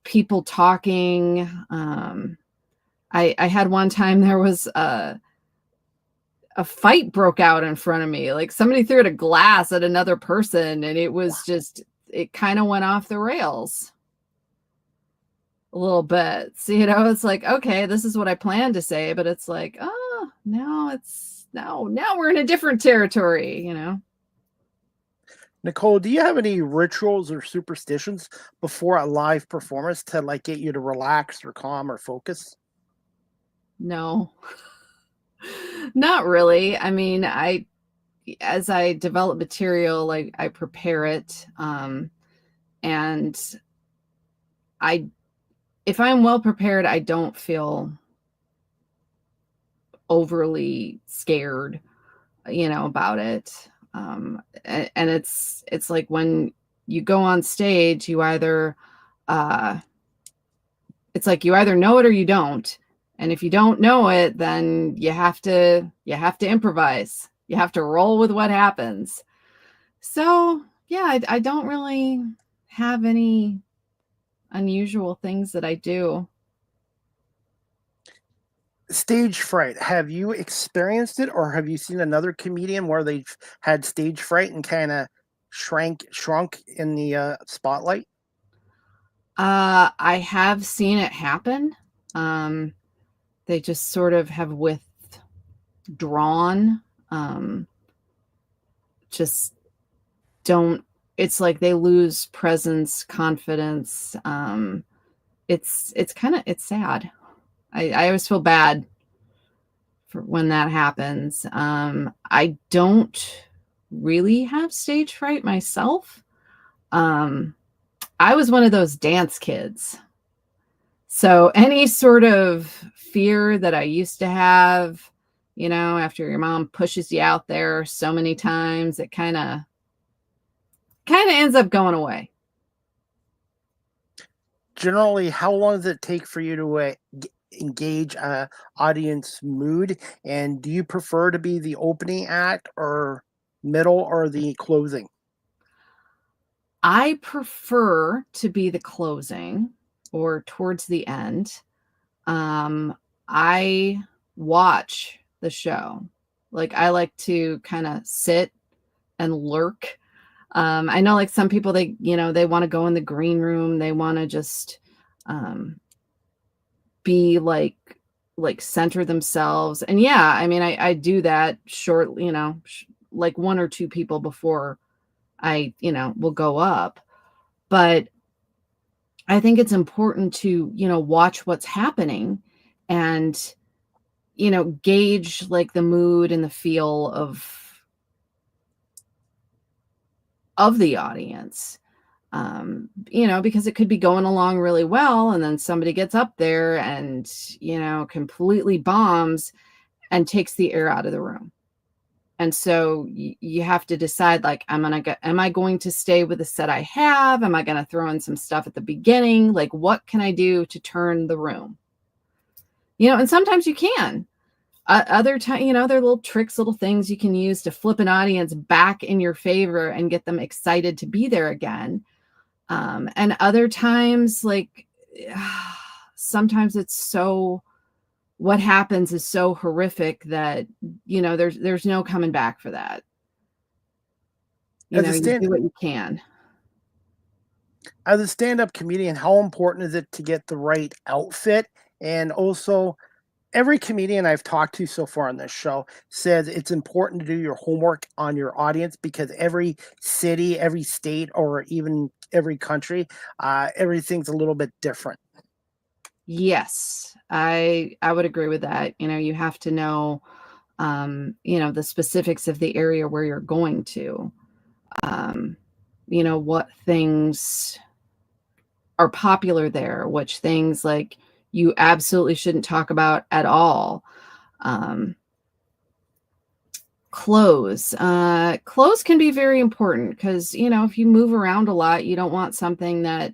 people talking. I had one time there was a fight broke out in front of me. Like somebody threw a glass at another person, and it was just, it kind of went off the rails a little bit. So, it's like, okay, this is what I planned to say, but it's like, oh, now we're in a different territory, Nicole, do you have any rituals or superstitions before a live performance to like get you to relax or calm or focus? No, not really. I mean, as I develop material, like I prepare it. And if I'm well prepared, I don't feel overly scared, about it. And it's like when you go on stage, you either, it's like you either know it or you don't. And if you don't know it, then you have to improvise. You have to roll with what happens. So yeah, I don't really have any unusual things that I do. Stage fright. Have you experienced it, or have you seen another comedian where they've had stage fright and kind of shrunk in the spotlight? I have seen it happen. They just sort of have withdrawn. Just don't. It's like they lose presence, confidence. It's sad. I always feel bad for when that happens. I don't really have stage fright myself. I was one of those dance kids. So any sort of fear that I used to have, after your mom pushes you out there so many times, it kind of ends up going away. Generally, how long does it take for you to engage audience mood? And do you prefer to be the opening act or middle or the closing? I prefer to be the closing or towards the end. I watch the show. Like I like to kind of sit and lurk. I know like some people, they want to go in the green room. They want to just be like center themselves. And yeah, I mean, I do that short, like one or two people before I, will go up. But I think it's important to, watch what's happening and, gauge like the mood and the feel of the audience. Because it could be going along really well, and then somebody gets up there and, completely bombs and takes the air out of the room. And so you have to decide, like, am I going to stay with the set I have? Am I going to throw in some stuff at the beginning? Like, what can I do to turn the room? And sometimes you can. Other time, there are little tricks, little things you can use to flip an audience back in your favor and get them excited to be there again. And other times, like, sometimes what happens is so horrific that, there's no coming back for that. You do what you can. As a stand-up comedian, how important is it to get the right outfit? And also, every comedian I've talked to so far on this show says it's important to do your homework on your audience, because every city, every state, or even every country, everything's a little bit different. Yes, I would agree with that. You have to know, the specifics of the area where you're going to, what things are popular there, which things, like, you absolutely shouldn't talk about at all. Clothes can be very important, because, if you move around a lot, you don't want something that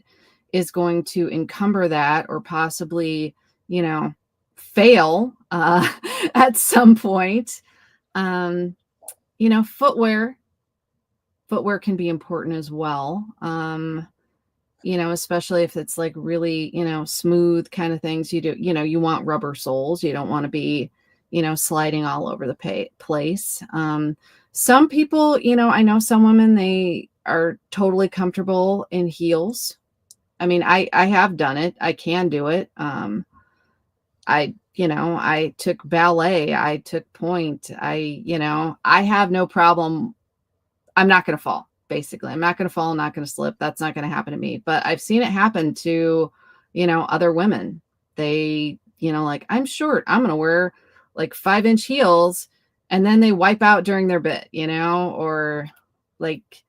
is going to encumber that, or possibly, fail at some point. Footwear can be important as well. Especially if it's like really, smooth kind of things. You want rubber soles. You don't want to be, sliding all over the place. Some people, I know some women, they are totally comfortable in heels. I mean, I have done it. I can do it. I took ballet. I took point. I have no problem. I'm not going to fall. Basically, I'm not going to fall, not going to slip. That's not going to happen to me. But I've seen it happen to, other women. They, like, I'm short, I'm going to wear like 5-inch heels, and then they wipe out during their bit, or like,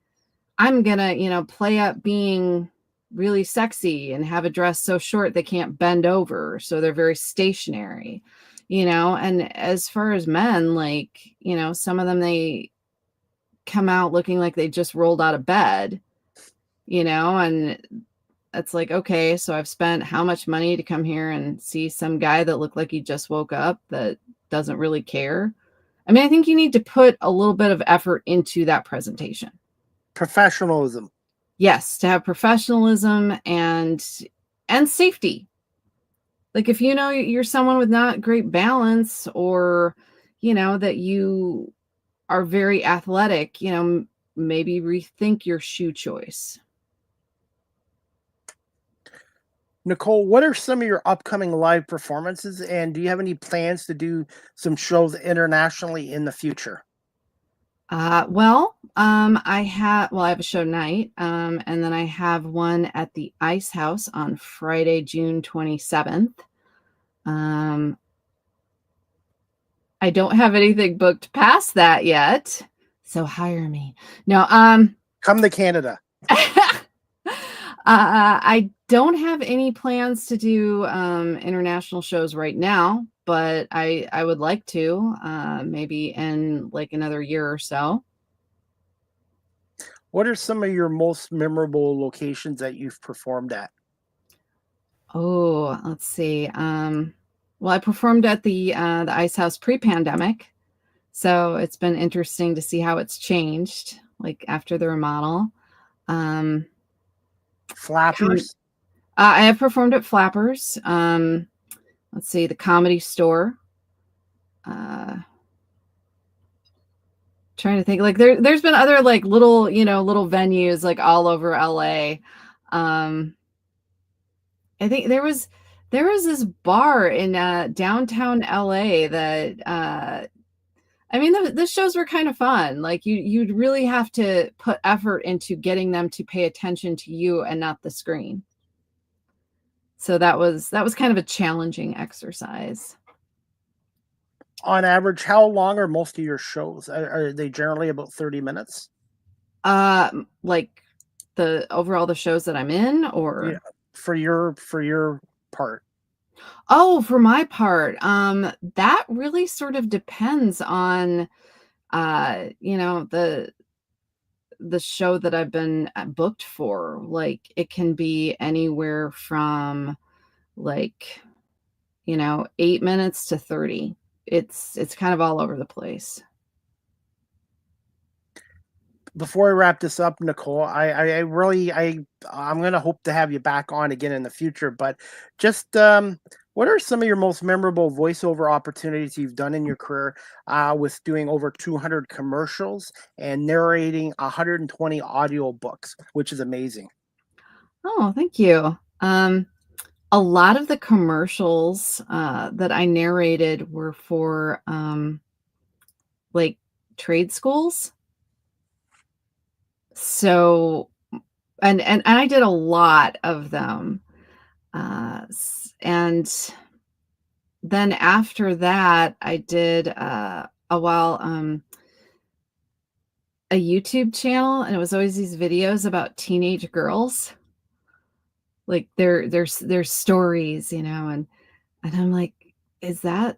I'm going to, play up being really sexy and have a dress so short they can't bend over. So they're very stationary, and as far as men, like, some of them, they come out looking like they just rolled out of bed, and it's like, okay, so I've spent how much money to come here and see some guy that looked like he just woke up, that doesn't really care. I mean, I think you need to put a little bit of effort into that presentation. Professionalism. Yes, to have professionalism and safety. Like, if you're someone with not great balance, or that you are very athletic, maybe rethink your shoe choice. Nicole, what are some of your upcoming live performances, and do you have any plans to do some shows internationally in the future? I have a show tonight, and then I have one at the Ice House on Friday, June 27th. I don't have anything booked past that yet, so hire me. No, come to Canada. I don't have any plans to do international shows right now, but I would like to, maybe in like another year or so. What are some of your most memorable locations that you've performed at? Oh, let's see. Well, I performed at the Ice House pre-pandemic, so it's been interesting to see how it's changed, like after the remodel. Flappers. I have performed at Flappers. Let's see, the Comedy Store. Trying to think, like, there's been other like little venues like all over LA. I think there was this bar in downtown LA that I mean, the shows were kind of fun. Like, you'd really have to put effort into getting them to pay attention to you and not the screen. So that was kind of a challenging exercise. On average, how long are most of your shows? Are they generally about 30 minutes? Like the shows that I'm in, or Yeah, for your part. oh, for my part, that really sort of depends on the show that I've been booked for. Like it can be anywhere from like 8 minutes to 30. It's kind of all over the place. Before I wrap this up, Nicole, I'm gonna hope to have you back on again in the future. But just what are some of your most memorable voiceover opportunities you've done in your career, with doing over 200 commercials and narrating 120 audiobooks, which is amazing. Oh, thank you. A lot of the commercials that I narrated were for like trade schools. So, and I did a lot of them. And then after that, I did a while a YouTube channel, and it was always these videos about teenage girls, like their stories, and I'm like, is that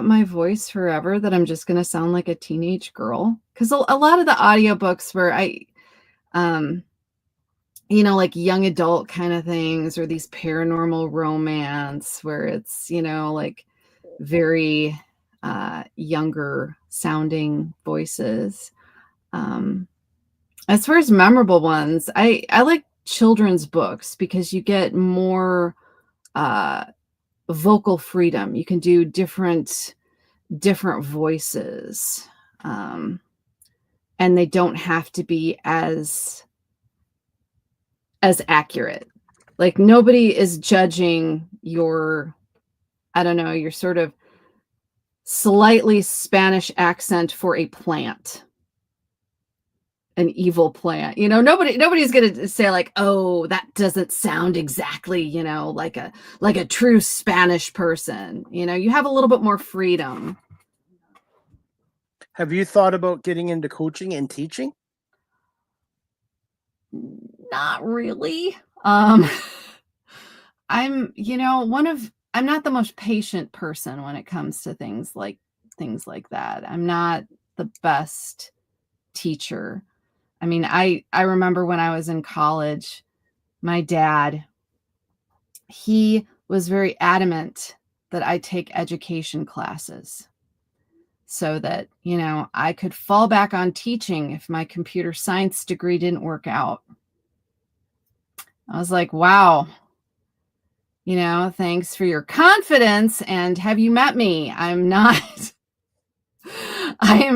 my voice forever, that I'm just gonna sound like a teenage girl? Because a lot of the audiobooks were like young adult kind of things, or these paranormal romance where it's, like very younger sounding voices. As far as memorable ones, I like children's books because you get more vocal freedom. You can do different voices, and they don't have to be as accurate. Like nobody is judging your, I don't know, your sort of slightly Spanish accent for a plant, an evil plant. Nobody's gonna say like, oh, that doesn't sound exactly, like a true Spanish person. You have a little bit more freedom. Have you thought about getting into coaching and teaching? Not really. I'm not the most patient person when it comes to things like that. I'm not the best teacher. I mean, I remember when I was in college, my dad, he was very adamant that I take education classes so that, I could fall back on teaching if my computer science degree didn't work out. I was like, wow, thanks for your confidence. And have you met me? I am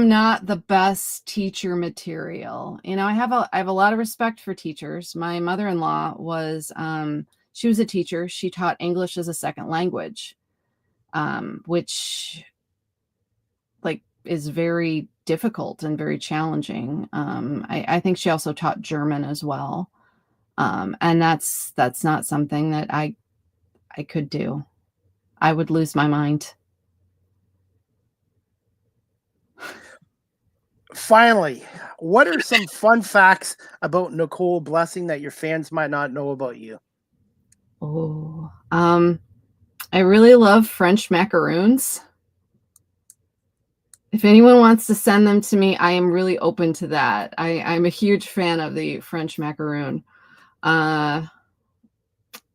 not the best teacher material. I have a lot of respect for teachers. My mother-in-law was, she was a teacher. She taught English as a second language, which is very difficult and very challenging. I think she also taught German as well. And that's not something that I could do. I would lose my mind. Finally, what are some fun facts about Nicole Blessing that your fans might not know about you? Oh, I really love French macaroons. If anyone wants to send them to me, I am really open to that. I'm a huge fan of the French macaroon. I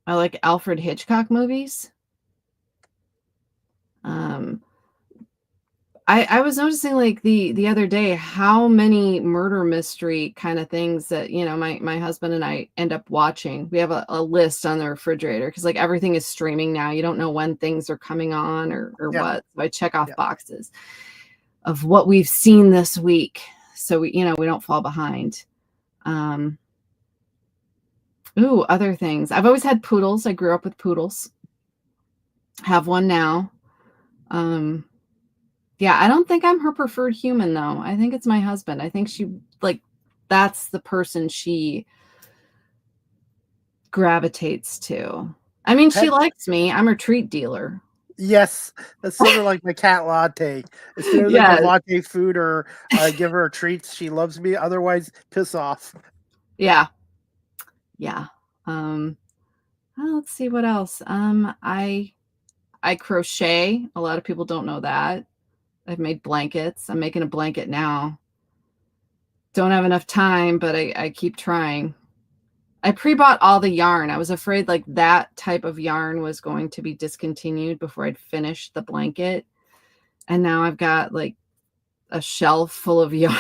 like Alfred Hitchcock movies. I was noticing like the other day how many murder mystery kind of things that my husband and I end up watching. We have a list on the refrigerator because like everything is streaming now. You don't know when things are coming on or Yeah. what. So I check off boxes of what we've seen this week, so we don't fall behind. Other things. I've always had poodles. I grew up with poodles. Have one now. Yeah, I don't think I'm her preferred human though. I think it's my husband. I think that's the person she gravitates to. I mean, she likes me. I'm her treat dealer. Yes, that's sort of like my cat Latte. As soon as I give Latte food or I give her treats, she loves me. Otherwise, piss off. Yeah. Yeah. Well, let's see what else. I crochet. A lot of people don't know that. I've made blankets. I'm making a blanket now. Don't have enough time, but I keep trying. I pre-bought all the yarn. I was afraid like that type of yarn was going to be discontinued before I'd finish the blanket. And now I've got like a shelf full of yarn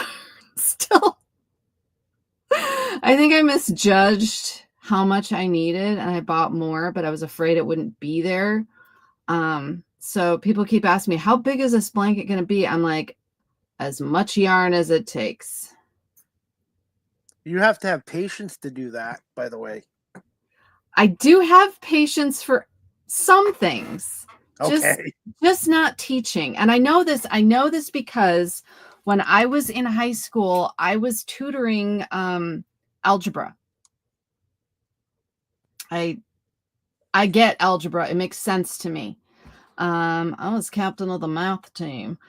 still. I think I misjudged how much I needed and I bought more, but I was afraid it wouldn't be there. So people keep asking me, how big is this blanket going to be? I'm like, as much yarn as it takes. You have to have patience to do that, by the way. I do have patience for some things. Okay. Just not teaching. And I know this because when I was in high school, I was tutoring algebra. I get algebra. It makes sense to me. I was captain of the math team.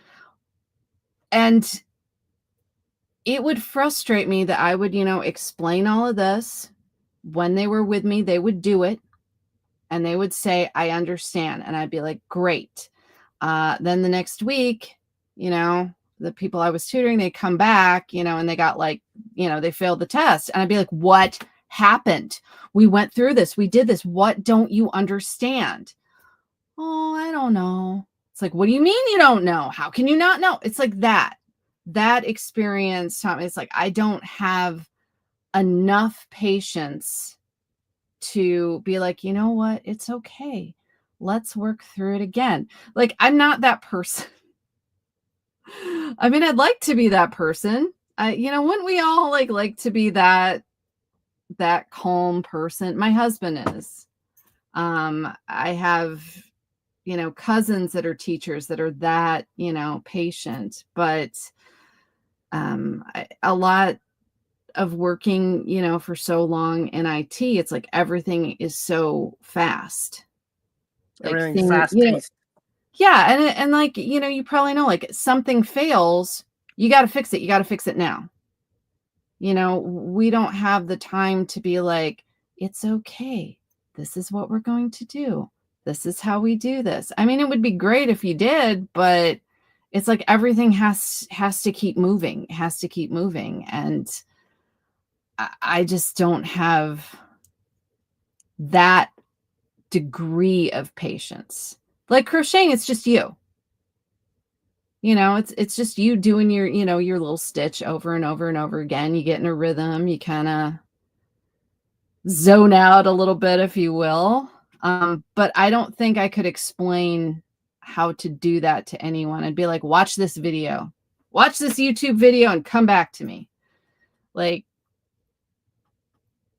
And it would frustrate me that I would, explain all of this. When they were with me, they would do it. And they would say, I understand. And I'd be like, great. Then the next week, the people I was tutoring, they come back, and they got like, they failed the test. And I'd be like, what happened? We went through this. We did this. What don't you understand? Oh, I don't know. It's like, what do you mean you don't know? How can you not know? It's like that experience taught me. It's like, I don't have enough patience to be like, you know what? It's okay. Let's work through it again. Like, I'm not that person. I mean, I'd like to be that person. Wouldn't we all like to be that calm person? My husband is. I have, cousins that are teachers that are that, patient, but a lot of working, for so long in IT, it's like everything is so fast. Everything's fast-paced. Yeah, and like, you probably know, like something fails, you got to fix it. You got to fix it now. We don't have the time to be like, it's okay. This is what we're going to do. This is how we do this. I mean, it would be great if you did, but it's like everything has to keep moving. It has to keep moving. And I just don't have that degree of patience. Like crocheting, it's just you. It's just you doing your, your little stitch over and over and over again. You get in a rhythm, you kind of zone out a little bit, if you will. But I don't think I could explain how to do that to anyone. I'd be like, watch this video, watch this YouTube video and come back to me. Like,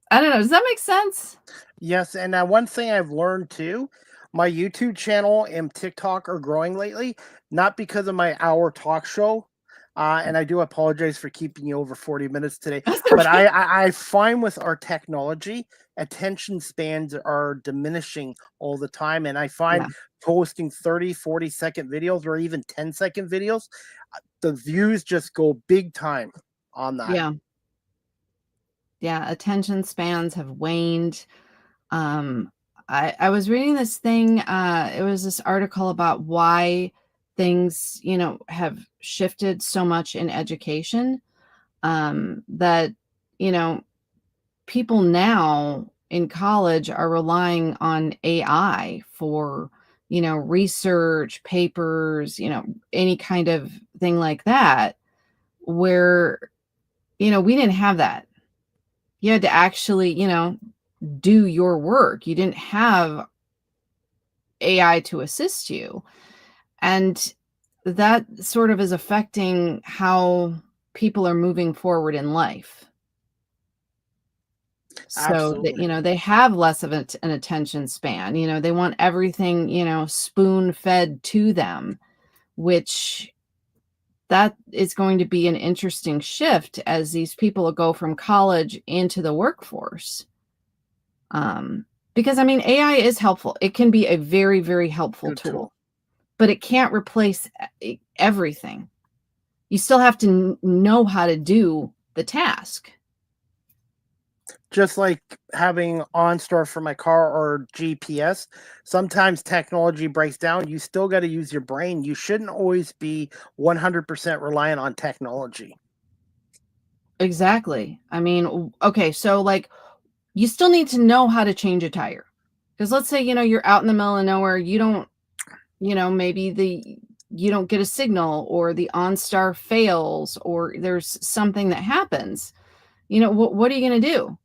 I don't know. Does that make sense? Yes, and one thing I've learned too, my YouTube channel and TikTok are growing lately, not because of my hour talk show, and I do apologize for keeping you over 40 minutes today, but I find with our technology, attention spans are diminishing all the time, and I find posting 30, 40-second videos or even 10-second videos, the views just go big time on that. Yeah, attention spans have waned. I was reading this thing, it was this article about why things, have shifted so much in education, that, people now in college are relying on AI for, research, papers, any kind of thing like that, where, we didn't have that. You had to actually, do your work. You didn't have AI to assist you. And that sort of is affecting how people are moving forward in life. So that, they have less of an attention span. They want everything, spoon fed to them, which that is going to be an interesting shift as these people go from college into the workforce. Because I mean, AI is helpful. It can be a very, very helpful tool, but it can't replace everything. You still have to know how to do the task. just like having OnStar for my car or GPS, sometimes technology breaks down. You still got to use your brain. You shouldn't always be 100% reliant on technology. Exactly. I mean, okay, so like you still need to know how to change a tire. Because let's say, you're out in the middle of nowhere, you don't, maybe you don't get a signal, or the OnStar fails, or there's something that happens. What are you going to do?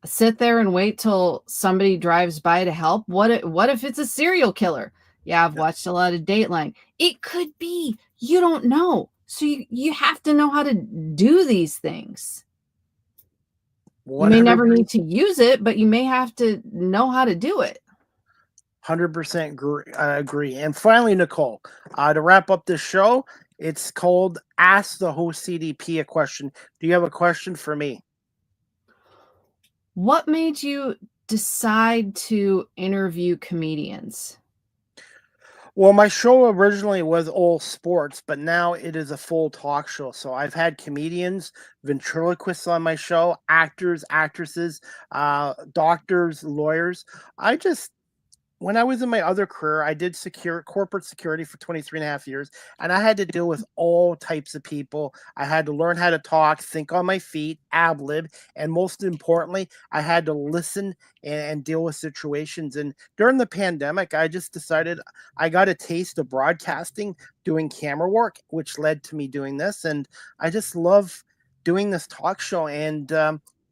Sit there and wait till somebody drives by to help? What if it's a serial killer? Yeah, I've watched a lot of Dateline. It could be. You don't know. So you have to know how to do these things. You may never need to use it, but you may have to know how to do it. 100% agree. And finally, Nicole, to wrap up this show, it's called Ask the Host CDP a Question. Do you have a question for me? What made you decide to interview comedians? Well, my show originally was all sports, but now it is a full talk show. So I've had comedians, ventriloquists on my show, actors, actresses, doctors, lawyers. When I was in my other career, I did corporate security for 23 and a half years, and I had to deal with all types of people. I had to learn how to talk, think on my feet, ad lib, and most importantly, I had to listen and deal with situations. And during the pandemic, I just decided I got a taste of broadcasting, doing camera work, which led to me doing this. And I just love doing this talk show. And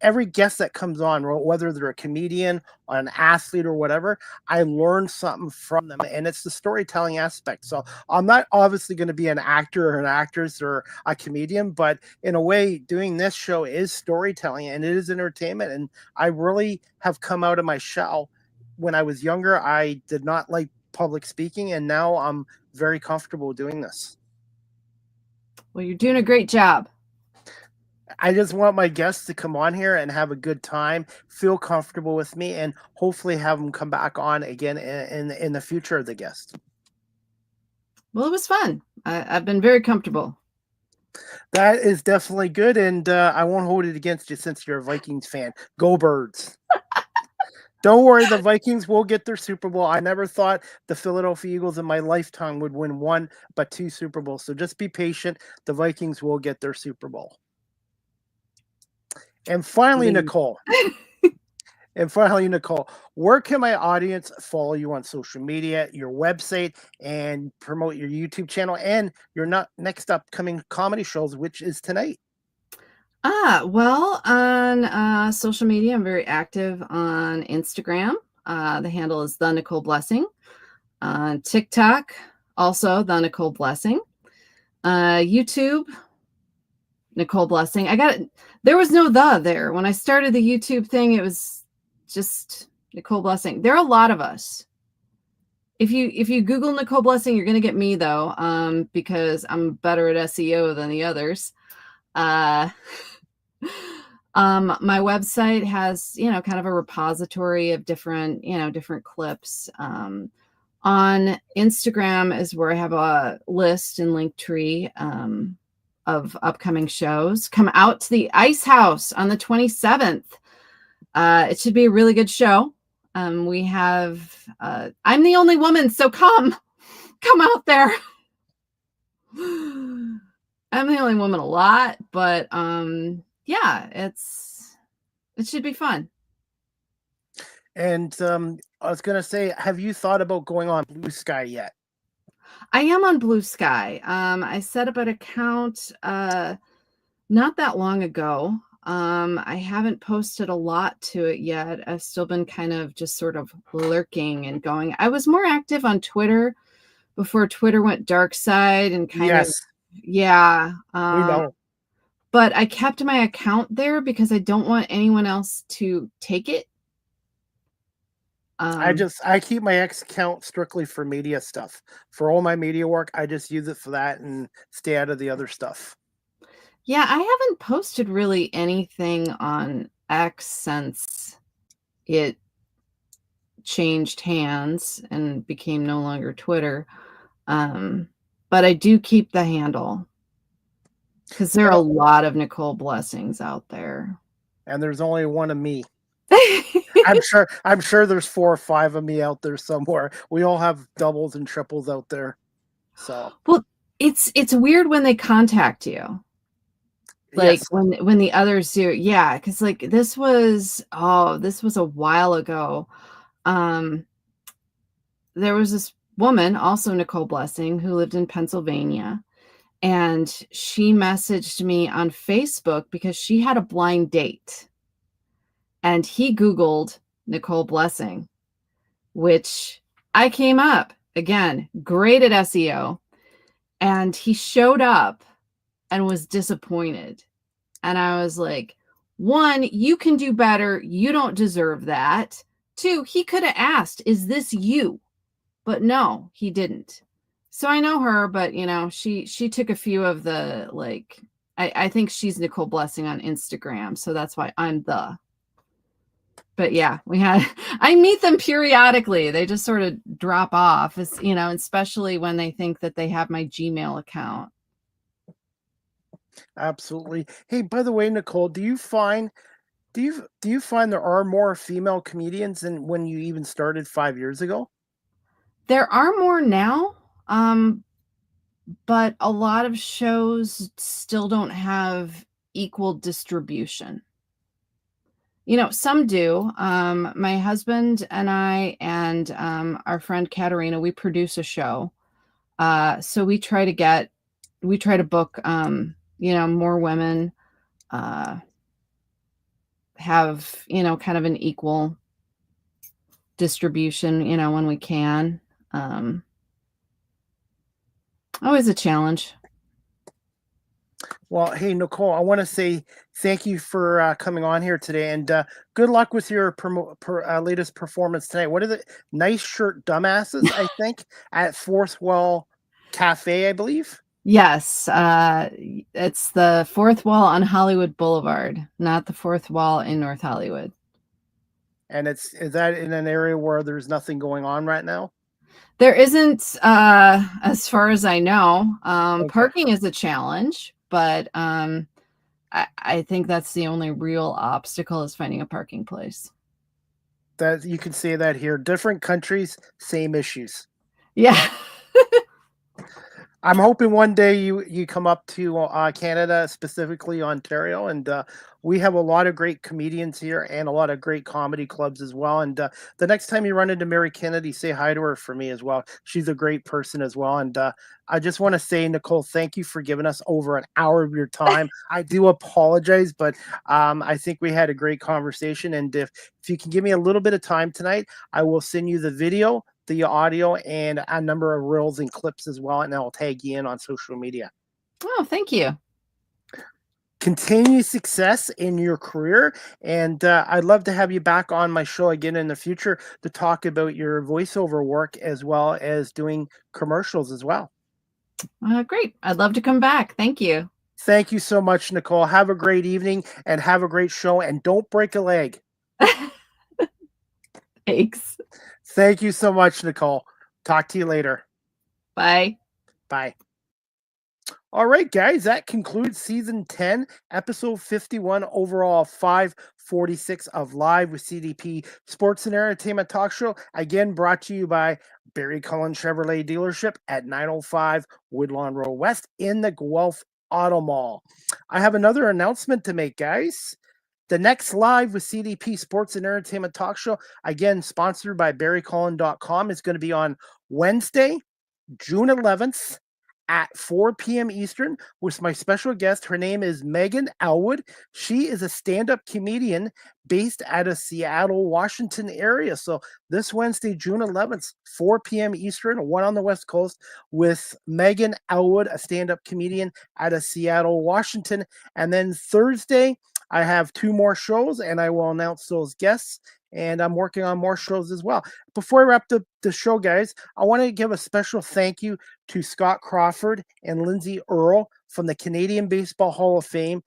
every guest that comes on, whether they're a comedian or an athlete or whatever, I learn something from them, and it's the storytelling aspect. So I'm not obviously going to be an actor or an actress or a comedian, but in a way, doing this show is storytelling and it is entertainment. And I really have come out of my shell. When I was younger, I did not like public speaking, and now I'm very comfortable doing this. Well, you're doing a great job. I just want my guests to come on here and have a good time, feel comfortable with me, and hopefully have them come back on again in the future of the guest. Well, it was fun. I've been very comfortable. That is definitely good, and I won't hold it against you since you're a Vikings fan. Go Birds. Don't worry, the Vikings will get their Super Bowl. I never thought the Philadelphia Eagles in my lifetime would win one, but two Super Bowls. So just be patient. The Vikings will get their Super Bowl. And finally, Nicole. Where can my audience follow you on social media, your website, and promote your YouTube channel and your next upcoming comedy shows, which is tonight? Well, on social media, I'm very active on Instagram. The handle is the Nicole Blessing. On TikTok, also the Nicole Blessing. YouTube, Nicole Blessing. There was no the there. When I started the YouTube thing, it was just Nicole Blessing. There are a lot of us. If you Google Nicole Blessing, you're gonna get me though, because I'm better at SEO than the others. My website has, kind of a repository of different clips. On Instagram is where I have a list and link tree of upcoming shows. Come out to the Ice House on the 27th. It should be a really good show. We have, I'm the only woman, so come out there. I'm the only woman a lot, but yeah, it should be fun. And I was gonna say, have you thought about going on Blue Sky yet? I am on Blue Sky. I set up an account not that long ago. I haven't posted a lot to it yet. I've still been kind of just sort of lurking and going. I was more active on Twitter before Twitter went dark side and kind of, yeah. We know. But I kept my account there because I don't want anyone else to take it. I keep my X account strictly for media stuff. For all my media work, I just use it for that and stay out of the other stuff. Yeah, I haven't posted really anything on X since it changed hands and became no longer Twitter. But I do keep the handle because there are a lot of Nicole Blessings out there. And there's only one of me. I'm sure there's 4 or 5 of me out there somewhere. We all have doubles and triples out there. So Well, it's weird when they contact you. Like yes. when the others do. Yeah, because like this was a while ago. There was this woman, also Nicole Blessing, who lived in Pennsylvania, and she messaged me on Facebook because she had a blind date. And he Googled Nicole Blessing, which I came up. Again, great at SEO. And he showed up and was disappointed. And I was like, 1, you can do better. You don't deserve that. 2, he could have asked, is this you? But no, he didn't. So I know her, but she took a few of the, like, I think she's Nicole Blessing on Instagram. So that's why I'm the. But yeah, I meet them periodically. They just sort of drop off, especially when they think that they have my Gmail account. Absolutely. Hey, by the way, Nicole, do you find there are more female comedians than when you even started 5 years ago? There are more now, but a lot of shows still don't have equal distribution. Some do. My husband and I and our friend Katerina, we produce a show. So we try to book, more women, have, kind of an equal distribution, when we can. Always a challenge. Well, hey, Nicole, I want to say thank you for coming on here today, and good luck with your latest performance tonight. What is it? Nice Shirt Dumbasses, I think, at Fourth Wall Cafe, I believe. Yes, it's the Fourth Wall on Hollywood Boulevard, not the Fourth Wall in North Hollywood. And is that in an area where there's nothing going on right now? There isn't, as far as I know. Okay. Parking is a challenge, but I think that's the only real obstacle is finding a parking place. That you can say that here. Different countries, same issues. Yeah. I'm hoping one day you come up to Canada, specifically Ontario, and we have a lot of great comedians here and a lot of great comedy clubs as well. And the next time you run into Mary Kennedy, say hi to her for me as well. She's a great person as well. And I just want to say, Nicole, thank you for giving us over an hour of your time. I do apologize, but I think we had a great conversation. And if you can give me a little bit of time tonight, I will send you the video, the audio, and a number of reels and clips as well, and I'll tag you in on social media. Oh, thank you. Continue success in your career, and I'd love to have you back on my show again in the future to talk about your voiceover work as well as doing commercials as well. Great. I'd love to come back. Thank you. Thank you so much, Nicole. Have a great evening and have a great show, and don't break a leg. Thanks. Thank you so much, Nicole. Talk to you later. Bye. Bye. All right, guys, that concludes season 10, episode 51, overall 546 of Live with CDP Sports and Entertainment Talk Show. Again, brought to you by Barry Cullen Chevrolet Dealership at 905 Woodlawn Road West in the Guelph Auto Mall. I have another announcement to make, guys. The next Live with CDP Sports and Entertainment Talk Show, again, sponsored by BarryCullen.com, is going to be on Wednesday, June 11th at 4 p.m. Eastern with my special guest. Her name is Megan Elwood. She is a stand-up comedian based out of Seattle, Washington area. So this Wednesday, June 11th, 4 p.m. Eastern, 1 on the West Coast, with Megan Elwood, a stand-up comedian out of Seattle, Washington. And then Thursday, I have 2 more shows, and I will announce those guests. And I'm working on more shows as well. Before I wrap up the show, guys, I want to give a special thank you to Scott Crawford and Lindsay Earle from the Canadian Baseball Hall of Fame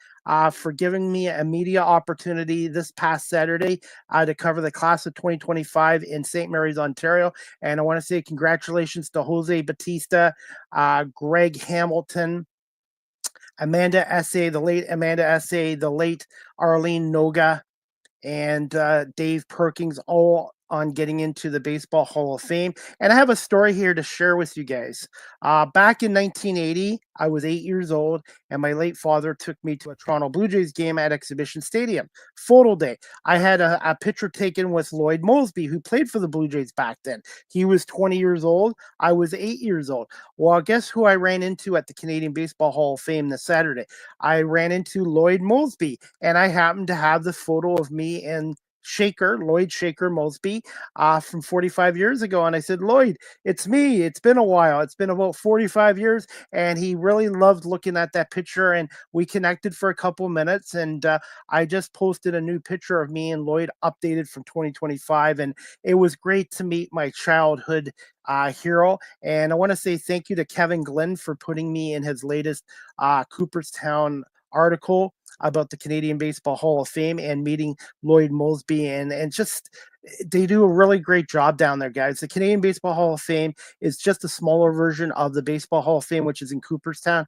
for giving me a media opportunity this past Saturday to cover the class of 2025 in St. Mary's, Ontario. And I want to say congratulations to Jose Batista, Greg Hamilton, Amanda Essay, the late Amanda Essay, the late Arlene Noga, and Dave Perkins, all on getting into the Baseball Hall of Fame. And I have a story here to share with you guys. Back in 1980, I was 8 years old, and my late father took me to a Toronto Blue Jays game at Exhibition Stadium. Photo day. I had a picture taken with Lloyd Moseby, who played for the Blue Jays back then. He was 20 years old. I was 8 years old. Well, guess who I ran into at the Canadian Baseball Hall of Fame this Saturday? I ran into Lloyd Moseby, and I happened to have the photo of me and Lloyd Shaker Moseby, from 45 years ago. And I said, Lloyd, it's me. It's been a while. It's been about 45 years. And he really loved looking at that picture. And we connected for a couple minutes. And I just posted a new picture of me and Lloyd updated from 2025. And it was great to meet my childhood hero. And I want to say thank you to Kevin Glenn for putting me in his latest Cooperstown article about the Canadian Baseball Hall of Fame and meeting Lloyd Moseby, and just they do a really great job down there, guys. The Canadian Baseball Hall of Fame is just a smaller version of the Baseball Hall of Fame, which is in Cooperstown.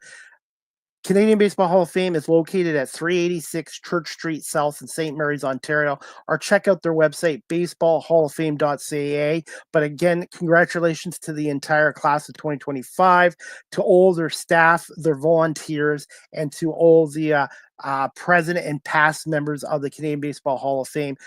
Canadian Baseball Hall of Fame is located at 386 Church Street South in St. Mary's, Ontario, or check out their website, baseballhalloffame.ca. But again, congratulations to the entire class of 2025, to all their staff, their volunteers, and to all the present and past members of the Canadian Baseball Hall of Fame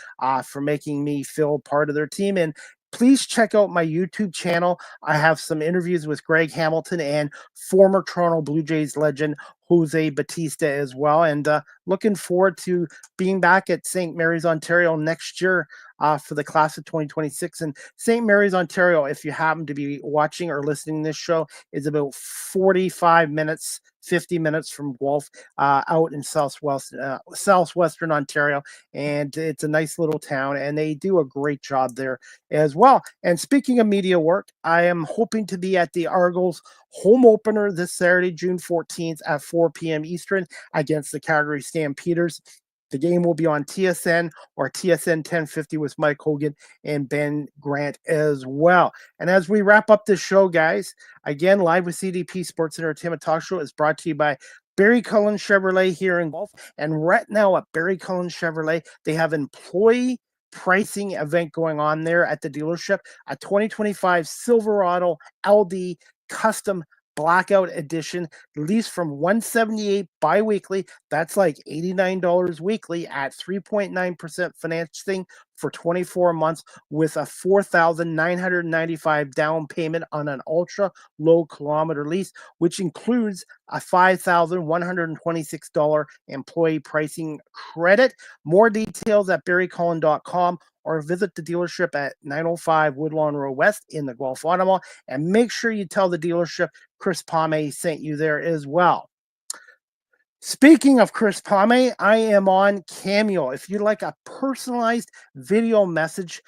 for making me feel part of their team. And please check out my YouTube channel. I have some interviews with Greg Hamilton and former Toronto Blue Jays legend Jose Batista as well. And looking forward to being back at St. Mary's, Ontario next year for the class of 2026. And St. Mary's, Ontario, if you happen to be watching or listening to this show, is about 45 minutes, 50 minutes from Guelph, out in southwestern Ontario. And it's a nice little town, and they do a great job there as well. And speaking of media work, I am hoping to be at the Argos home opener this Saturday, June 14th at 4 p.m. Eastern against the Calgary Stampeders. The game will be on TSN or TSN 1050 with Mike Hogan and Ben Grant as well. And as we wrap up this show, guys, again, Live with CDP Sports and Entertainment Talk Show is brought to you by Barry Cullen Chevrolet here in Guelph. And right now at Barry Cullen Chevrolet, they have employee pricing event going on there at the dealership. A 2025 Silverado LD Custom Blackout Edition, leased from $178 bi-weekly. That's like $89 weekly at 3.9% financing for 24 months with a $4,995 down payment on an ultra low kilometer lease, which includes a $5,126 employee pricing credit. More details at barrycullen.com or visit the dealership at 905 Woodlawn Road West in the Guelph Auto Mall. And make sure you tell the dealership Chris Palme sent you there as well. Speaking of Chris Palme, I am on Cameo. If you'd like a personalized video message,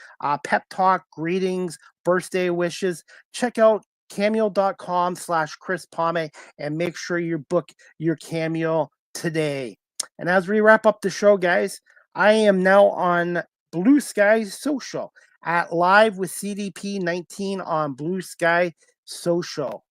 pep talk, greetings, birthday wishes, check out cameo.com/Chris Palme and make sure you book your Cameo today. And as we wrap up the show, guys, I am now on Blue Sky Social at Live with CDP 19 on Blue Sky Social.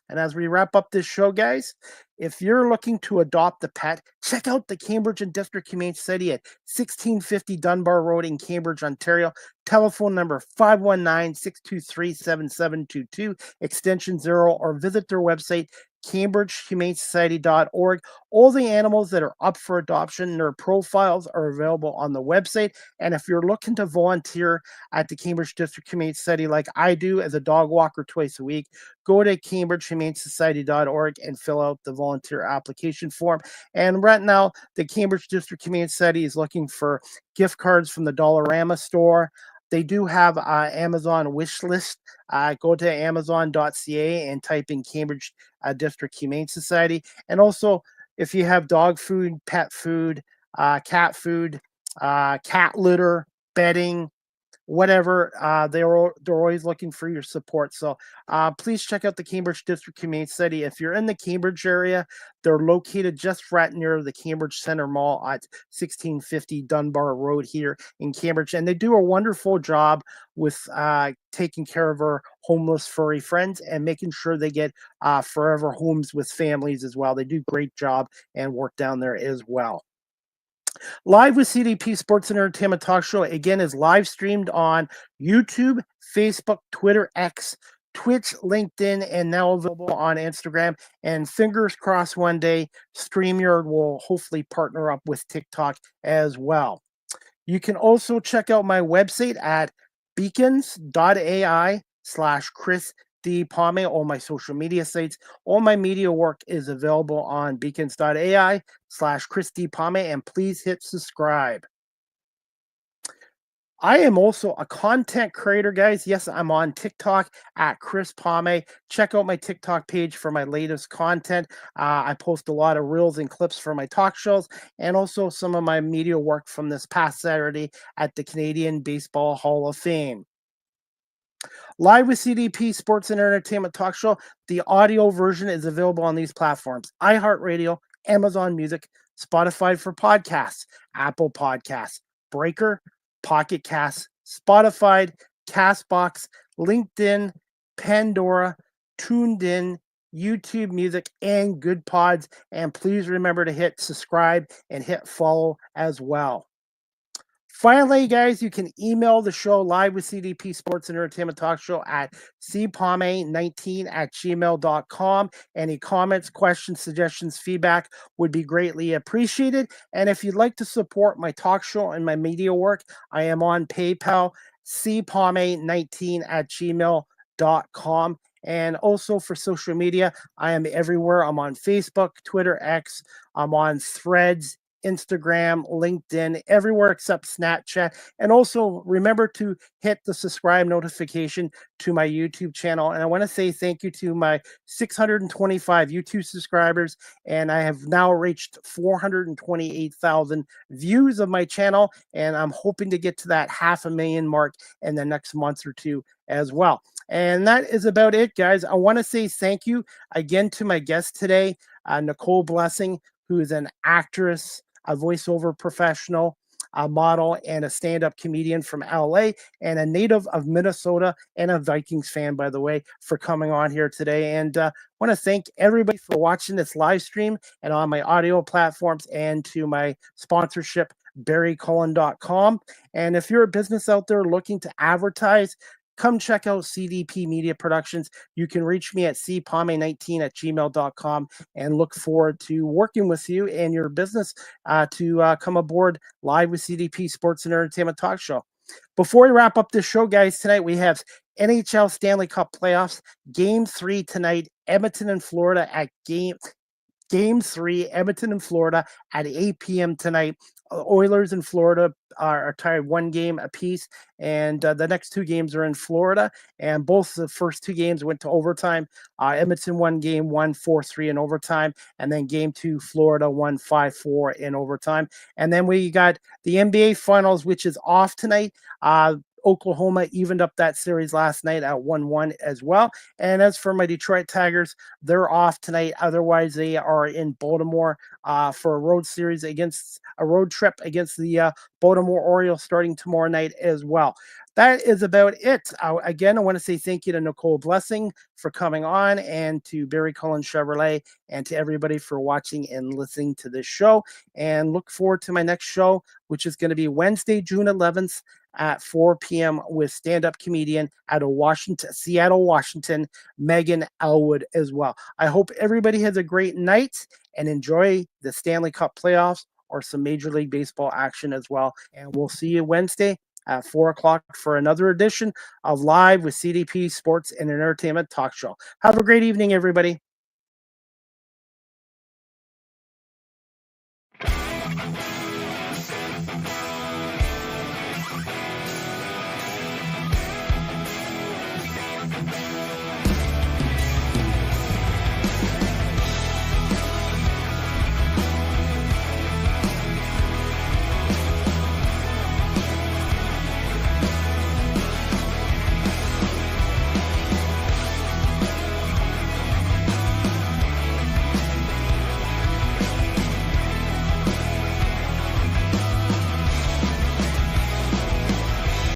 And as we wrap up this show, guys, if you're looking to adopt a pet, check out the Cambridge and District Humane Society at 1650 Dunbar Road in Cambridge, Ontario. Telephone number 519-623-7722, extension 0, or visit their website, cambridgehumanesociety.org. All the animals that are up for adoption, their profiles are available on the website. And if you're looking to volunteer at the Cambridge District Humane Society like I do as a dog walker twice a week, go to cambridgehumanesociety.org and fill out the volunteer application form. And right now, the Cambridge District Humane Society is looking for gift cards from the Dollarama store. They do have Amazon wish list. Go to amazon.ca and type in Cambridge District Humane Society. And also, if you have dog food, pet food, cat litter, bedding, whatever. They're always looking for your support. So please check out the Cambridge District Humane Society. If you're in the Cambridge area, they're located just right near the Cambridge Center Mall at 1650 Dunbar Road here in Cambridge. And they do a wonderful job with taking care of our homeless furry friends and making sure they get forever homes with families as well. They do a great job and work down there as well. Live with CDP Sports and Entertainment Talk Show, again, is live streamed on YouTube, Facebook, Twitter, X, Twitch, LinkedIn, and now available on Instagram. And fingers crossed one day, StreamYard will hopefully partner up with TikTok as well. You can also check out my website at beacons.ai/Chris D. Palme, all my social media sites. All my media work is available on beacons.ai/Chris D. Palme, and please hit subscribe. I am also a content creator, guys. Yes, I'm on TikTok at Chris Palme. Check out my TikTok page for my latest content. I post a lot of reels and clips for my talk shows and also some of my media work from this past Saturday at the Canadian Baseball Hall of Fame. Live with CDP Sports and Entertainment Talk Show. The audio version is available on these platforms: iHeartRadio, Amazon Music, Spotify for podcasts, Apple Podcasts, Breaker, Pocket Casts, Spotify, Castbox, LinkedIn, Pandora, Tuned In, YouTube Music, and Good Pods. And please remember to hit subscribe and hit follow as well. Finally, guys, you can email the show Live with CDP Sports and Entertainment Talk Show at cpalme19@gmail.com. Any comments, questions, suggestions, feedback would be greatly appreciated. And if you'd like to support my talk show and my media work, I am on PayPal, cpalme19@gmail.com. And also for social media, I am everywhere. I'm on Facebook, Twitter, X. I'm on Threads, Instagram, LinkedIn, everywhere except Snapchat. And also remember to hit the subscribe notification to my YouTube channel. And I want to say thank you to my 625 YouTube subscribers. And I have now reached 428,000 views of my channel. And I'm hoping to get to that 500,000 mark in the next month or two as well. And that is about it, guys. I want to say thank you again to my guest today, Nicole Blessing, who is an actress, a voiceover professional, a model, and a stand-up comedian from LA, and a native of Minnesota and a Vikings fan, by the way, for coming on here today. And I want to thank everybody for watching this live stream and on my audio platforms, and to my sponsorship, barrycullen.com. And if you're a business out there looking to advertise, come check out CDP Media Productions. You can reach me at cpalme19@gmail.com, and look forward to working with you and your business to come aboard Live with CDP Sports and Entertainment Talk Show. Before we wrap up this show, guys, tonight we have NHL Stanley Cup Playoffs. Game 3 tonight, Edmonton and Florida at Game 3, Edmonton and Florida at 8 p.m. tonight. Oilers in Florida are tied 1 game apiece, and the next 2 games are in Florida, and both the first 2 games went to overtime. Edmonton won game 1 4-3 in overtime, and then game 2 Florida won 5-4 in overtime. And then we got the NBA Finals, which is off tonight. Oklahoma evened up that series last night at 1-1 as well. And as for my Detroit Tigers, they're off tonight. Otherwise, they are in Baltimore for a road trip against the Baltimore Orioles starting tomorrow night as well. That is about it. Again, I want to say thank you to Nicole Blessing for coming on, and to Barry Cullen Chevrolet, and to everybody for watching and listening to this show. And look forward to my next show, which is going to be Wednesday, June 11th at 4 p.m. with stand-up comedian out of Seattle, Washington, Megan Elwood as well. I hope everybody has a great night and enjoy the Stanley Cup playoffs or some Major League Baseball action as well. And we'll see you Wednesday at 4 o'clock for another edition of Live with CDP Sports and Entertainment Talk Show. Have a great evening, everybody.